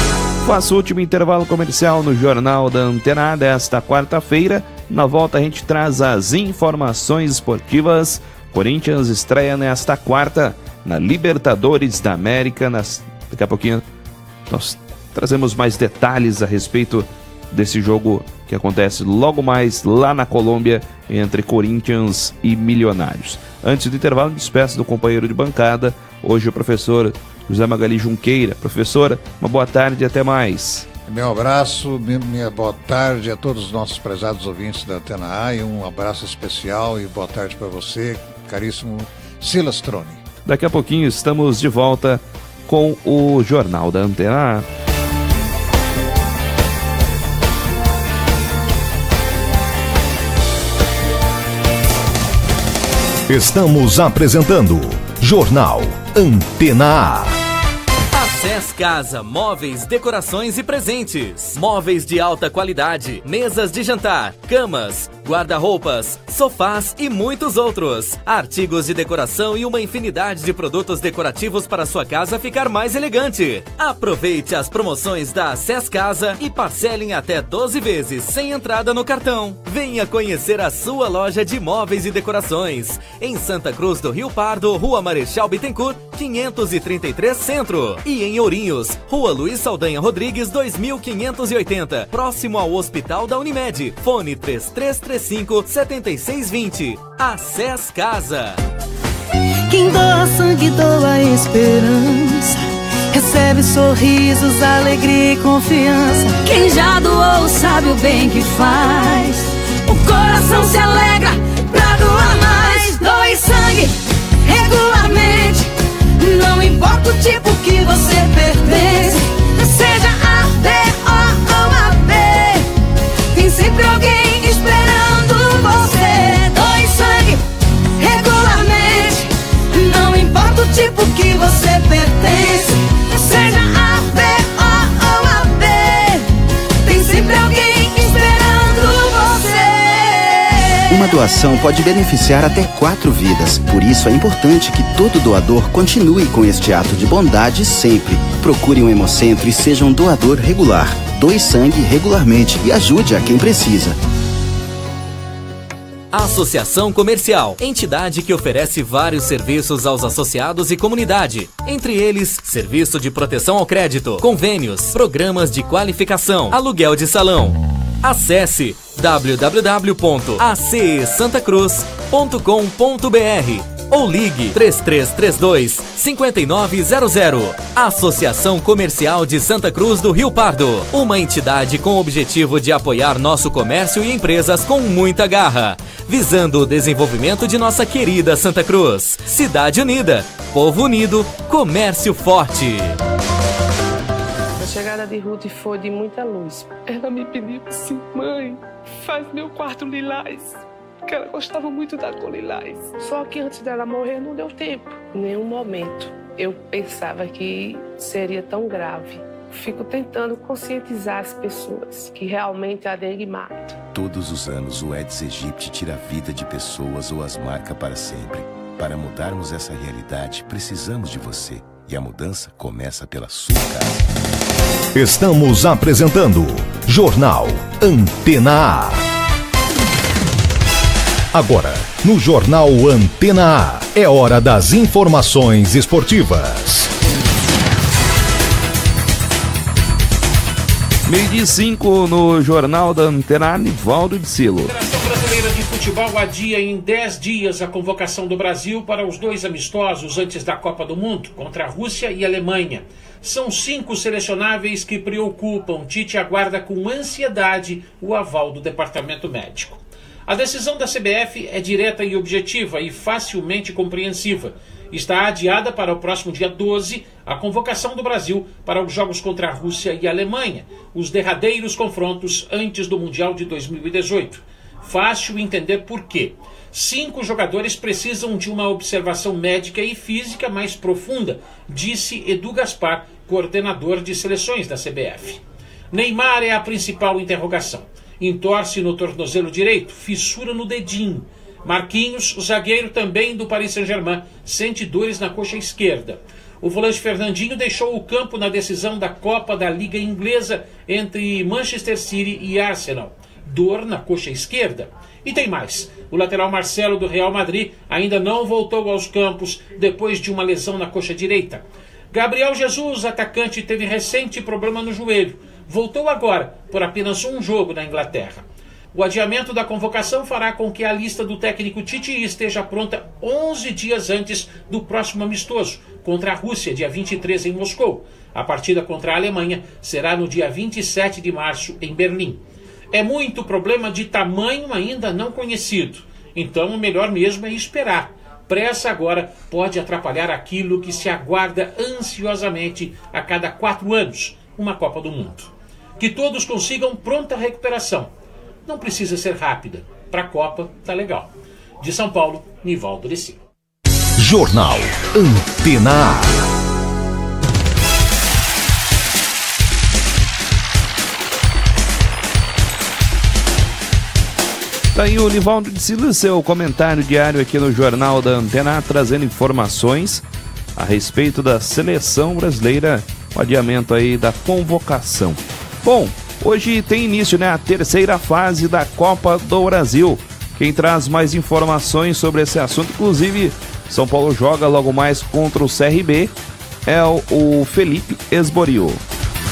Faço o último intervalo comercial no Jornal da Antena A desta quarta-feira. Na volta a gente traz as informações esportivas. Corinthians estreia nesta quarta na Libertadores da América. Daqui a pouquinho nós trazemos mais detalhes a respeito desse jogo que acontece logo mais lá na Colômbia entre Corinthians e Milionários. Antes do intervalo, despeço do companheiro de bancada, hoje o professor José Magali Junqueira. Professora, uma boa tarde e até mais. Meu abraço, minha boa tarde a todos os nossos prezados ouvintes da Antena A e um abraço especial e boa tarde para você, caríssimo Silas Troni. Daqui a pouquinho estamos de volta com o Jornal da Antena A. Estamos apresentando Jornal Antena A. Acess Casa, móveis, decorações e presentes. Móveis de alta qualidade, mesas de jantar, camas, guarda-roupas, sofás e muitos outros. Artigos de decoração e uma infinidade de produtos decorativos para sua casa ficar mais elegante. Aproveite as promoções da Acess Casa e parcele em até 12 vezes sem entrada no cartão. Venha conhecer a sua loja de móveis e decorações. Em Santa Cruz do Rio Pardo, Rua Marechal Bittencourt, 533 Centro. E em Ourinhos, Rua Luiz Saldanha Rodrigues, 2580, próximo ao Hospital da Unimed. Fone 3335-7620. Acess Casa. Quem doa sangue, doa esperança. Recebe sorrisos, alegria e confiança. Quem já doou sabe o bem que faz. O coração se alegra pra doar mais. Doe sangue regularmente. Não importa o tipo que você pertence, seja A, B, O ou AB, tem sempre alguém esperando você. Doe sangue regularmente. Não importa o tipo que você pertence, seja A, B, O ou AB, tem sempre alguém esperando você. Uma doação pode beneficiar até 4 vidas. Por isso é importante que todo doador continue com este ato de bondade sempre. Procure um hemocentro e seja um doador regular. Doe sangue regularmente e ajude a quem precisa. Associação Comercial, entidade que oferece vários serviços aos associados e comunidade. Entre eles, serviço de proteção ao crédito, convênios, programas de qualificação, aluguel de salão. Acesse www.acesantacruz.com.br ou ligue 3332-5900. Associação Comercial de Santa Cruz do Rio Pardo, uma entidade com o objetivo de apoiar nosso comércio e empresas com muita garra, visando o desenvolvimento de nossa querida Santa Cruz. Cidade unida, povo unido, comércio forte. A chegada de Ruth foi de muita luz. Ela me pediu assim: mãe, faz meu quarto lilás, porque ela gostava muito da cor lilás. Só que antes dela morrer não deu tempo. Em nenhum momento eu pensava que seria tão grave. Fico tentando conscientizar as pessoas que realmente a dengue mata. Todos os anos o Aedes aegypti tira a vida de pessoas ou as marca para sempre. Para mudarmos essa realidade, precisamos de você. E a mudança começa pela sua casa. Estamos apresentando Jornal Antena A. Agora, no Jornal Antena A, é hora das informações esportivas. 12h05 no Jornal da Antena A, Nivaldo de Silo. A Federação Brasileira de Futebol adia em 10 dias a convocação do Brasil para os 2 amistosos antes da Copa do Mundo, contra a Rússia e a Alemanha. São 5 selecionáveis que preocupam. Tite aguarda com ansiedade o aval do departamento médico. A decisão da CBF é direta e objetiva e facilmente compreensiva. Está adiada para o próximo dia 12 a convocação do Brasil para os jogos contra a Rússia e a Alemanha, os derradeiros confrontos antes do Mundial de 2018. Fácil entender por quê. 5 jogadores precisam de uma observação médica e física mais profunda, disse Edu Gaspar, coordenador de seleções da CBF. Neymar é a principal interrogação. Entorce no tornozelo direito, fissura no dedinho. Marquinhos, o zagueiro também do Paris Saint-Germain, sente dores na coxa esquerda. O volante Fernandinho deixou o campo na decisão da Copa da Liga Inglesa entre Manchester City e Arsenal. Dor na coxa esquerda. E tem mais. O lateral Marcelo do Real Madrid ainda não voltou aos campos depois de uma lesão na coxa direita. Gabriel Jesus, atacante, teve recente problema no joelho. Voltou agora por apenas um jogo na Inglaterra. O adiamento da convocação fará com que a lista do técnico Tite esteja pronta 11 dias antes do próximo amistoso, contra a Rússia, dia 23 em Moscou. A partida contra a Alemanha será no dia 27 de março em Berlim. É muito problema de tamanho ainda não conhecido, então o melhor mesmo é esperar. Pressa agora pode atrapalhar aquilo que se aguarda ansiosamente a cada 4 anos, uma Copa do Mundo. Que todos consigam pronta recuperação. Não precisa ser rápida. Para a Copa, tá legal. De São Paulo, Nivaldo de Silo. Jornal Antena A. Tá aí o Nivaldo de Silo, seu comentário diário aqui no Jornal da Antena A, trazendo informações a respeito da seleção brasileira, o adiamento aí da convocação. Bom, hoje tem início, né, a terceira fase da Copa do Brasil. Quem traz mais informações sobre esse assunto, inclusive São Paulo joga logo mais contra o CRB, é o Felipe Esborio.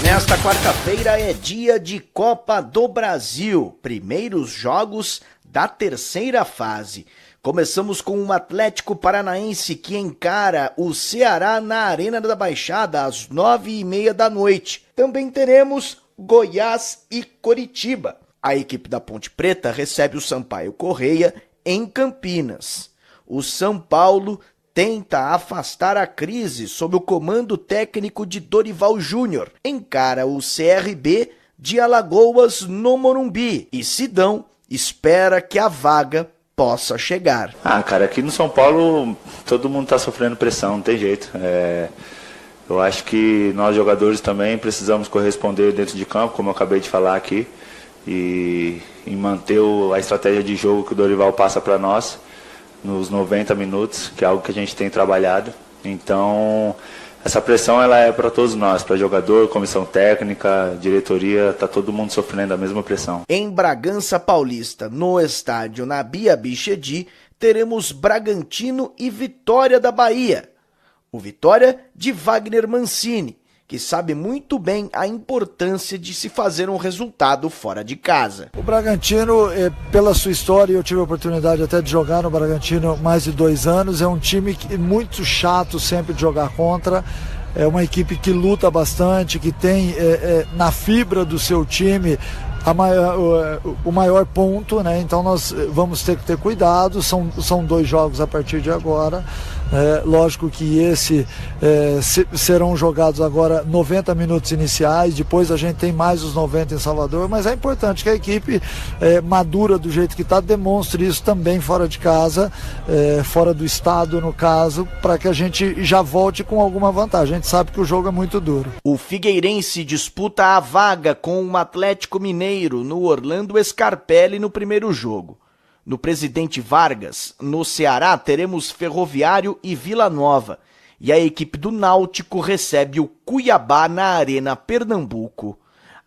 Nesta quarta-feira é dia de Copa do Brasil, primeiros jogos da terceira fase. Começamos com o Atlético Paranaense que encara o Ceará na Arena da Baixada às 9h30 da noite. Também teremos Goiás e Coritiba. A equipe da Ponte Preta recebe o Sampaio Correia em Campinas. O São Paulo tenta afastar a crise sob o comando técnico de Dorival Júnior. Encara o CRB de Alagoas no Morumbi. E Sidão espera que a vaga possa chegar. Cara, aqui no São Paulo todo mundo está sofrendo pressão, não tem jeito. Eu acho que nós jogadores também precisamos corresponder dentro de campo, como eu acabei de falar aqui, e manter a estratégia de jogo que o Dorival passa para nós nos 90 minutos, que é algo que a gente tem trabalhado. Então, essa pressão ela é para todos nós, para jogador, comissão técnica, diretoria, tá todo mundo sofrendo a mesma pressão. Em Bragança Paulista, no estádio Nabi Abichedi, teremos Bragantino e Vitória da Bahia. O Vitória de Wagner Mancini, que sabe muito bem a importância de se fazer um resultado fora de casa. O Bragantino, pela sua história, eu tive a oportunidade até de jogar no Bragantino mais de 2 anos, é um time muito chato sempre de jogar contra. É uma equipe que luta bastante, que tem na fibra do seu time o maior ponto, né? Então nós vamos ter que ter cuidado, são 2 jogos a partir de agora. Lógico que serão jogados agora 90 minutos iniciais, depois a gente tem mais os 90 em Salvador, mas é importante que a equipe madura do jeito que está, demonstre isso também fora de casa, fora do estado no caso, para que a gente já volte com alguma vantagem. A gente sabe que o jogo é muito duro. O Figueirense disputa a vaga com o Atlético Mineiro no Orlando Scarpelli no primeiro jogo. No Presidente Vargas, no Ceará, teremos Ferroviário e Vila Nova. E a equipe do Náutico recebe o Cuiabá na Arena Pernambuco.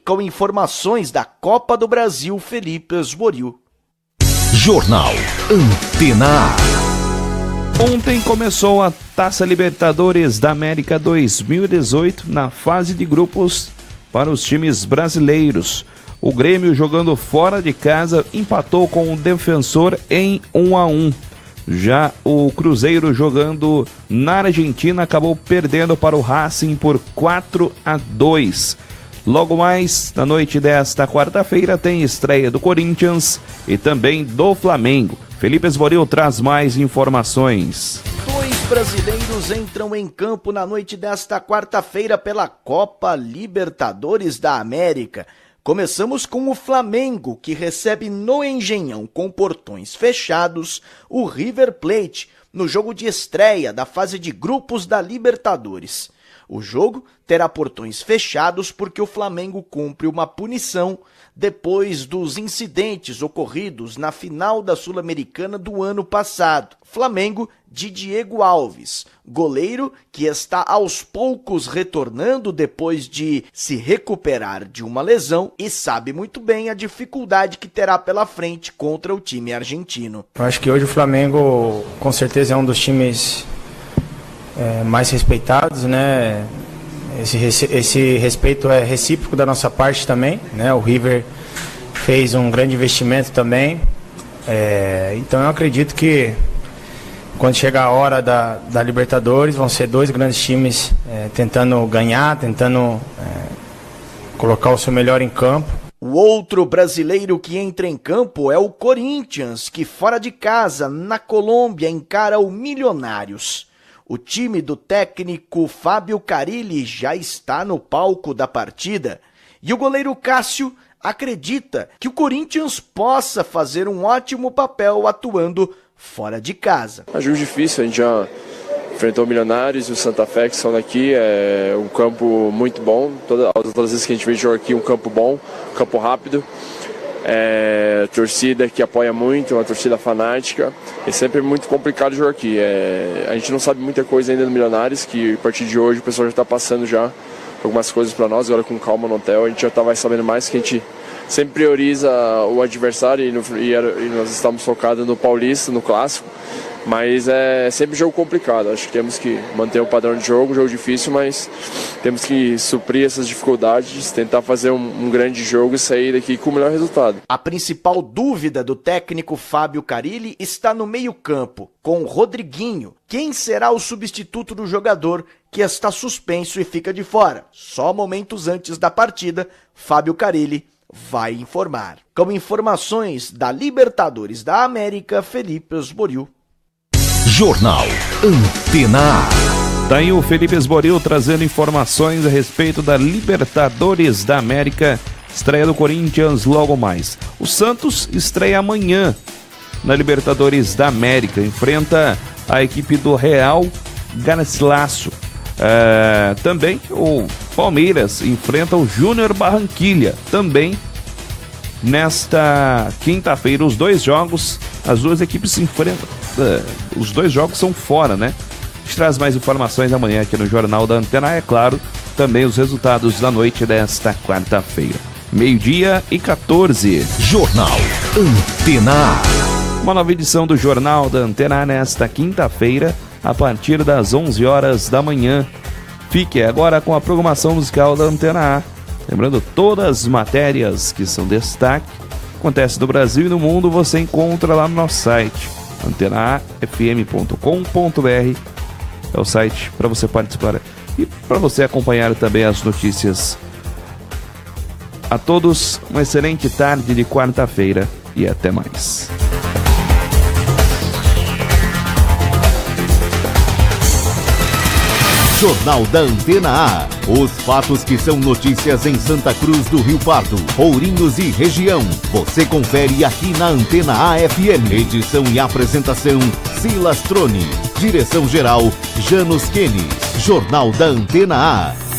Com informações da Copa do Brasil, Felipe Esboril. Jornal Antena A. Ontem começou a Taça Libertadores da América 2018 na fase de grupos para os times brasileiros. O Grêmio, jogando fora de casa, empatou com o Defensor em 1-1. Já o Cruzeiro, jogando na Argentina, acabou perdendo para o Racing por 4-2. Logo mais, na noite desta quarta-feira, tem estreia do Corinthians e também do Flamengo. Felipe Esboril traz mais informações. 2 brasileiros entram em campo na noite desta quarta-feira pela Copa Libertadores da América. Começamos com o Flamengo, que recebe no Engenhão com portões fechados o River Plate, no jogo de estreia da fase de grupos da Libertadores. O jogo terá portões fechados porque o Flamengo cumpre uma punição depois dos incidentes ocorridos na final da Sul-Americana do ano passado. Flamengo de Diego Alves, goleiro que está aos poucos retornando depois de se recuperar de uma lesão e sabe muito bem a dificuldade que terá pela frente contra o time argentino. Eu acho que hoje o Flamengo com certeza é um dos times mais respeitados, né? Esse respeito é recíproco da nossa parte também, né? O River fez um grande investimento também, então eu acredito que quando chegar a hora da Libertadores vão ser 2 grandes times tentando ganhar, tentando colocar o seu melhor em campo. O outro brasileiro que entra em campo é o Corinthians, que fora de casa, na Colômbia, encara o Milionários. O time do técnico Fábio Carille já está no palco da partida e o goleiro Cássio acredita que o Corinthians possa fazer um ótimo papel atuando fora de casa. É um jogo difícil, a gente já enfrentou o Milionários e o Santa Fé, que são daqui, é um campo muito bom, todas as vezes que a gente vem jogar aqui, um campo bom, um campo rápido. Torcida que apoia muito, uma torcida fanática, é sempre muito complicado jogar aqui. A gente não sabe muita coisa ainda do Milionários, que a partir de hoje o pessoal já está passando já algumas coisas para nós, agora com calma no hotel, a gente já vai sabendo mais, que a gente sempre prioriza o adversário e nós estamos focados no Paulista, no Clássico, mas é sempre jogo complicado. Acho que temos que manter o padrão de jogo difícil, mas temos que suprir essas dificuldades, tentar fazer um grande jogo e sair daqui com o melhor resultado. A principal dúvida do técnico Fábio Carille está no meio-campo, com Rodriguinho. Quem será o substituto do jogador que está suspenso e fica de fora? Só momentos antes da partida, Fábio Carille vai informar. Com informações da Libertadores da América, Felipe Esboril. Jornal Antena A. Tá aí o Felipe Esboril trazendo informações a respeito da Libertadores da América, estreia do Corinthians logo mais. O Santos estreia amanhã na Libertadores da América, enfrenta a equipe do Real Garcilaso. Também o Palmeiras enfrenta o Júnior Barranquilla, também nesta quinta-feira. Os 2 jogos, as 2 equipes se enfrentam. Os 2 jogos são fora, né? A gente traz mais informações amanhã aqui no Jornal da Antena. É claro, também os resultados da noite desta quarta-feira. 12:14. Jornal Antena A. Uma nova edição do Jornal da Antena A nesta quinta-feira, a partir das 11 horas da manhã. Fique agora com a programação musical da Antena A. Lembrando, todas as matérias que são destaque, acontece no Brasil e no mundo, você encontra lá no nosso site, antenaafm.com.br. É o site para você participar e para você acompanhar também as notícias. A todos, uma excelente tarde de quarta-feira e até mais. Jornal da Antena A. Os fatos que são notícias em Santa Cruz do Rio Pardo, Ourinhos e região. Você confere aqui na Antena A-FM. Edição e apresentação, Silas Troni. Direção-geral, Janos Kenis. Jornal da Antena A.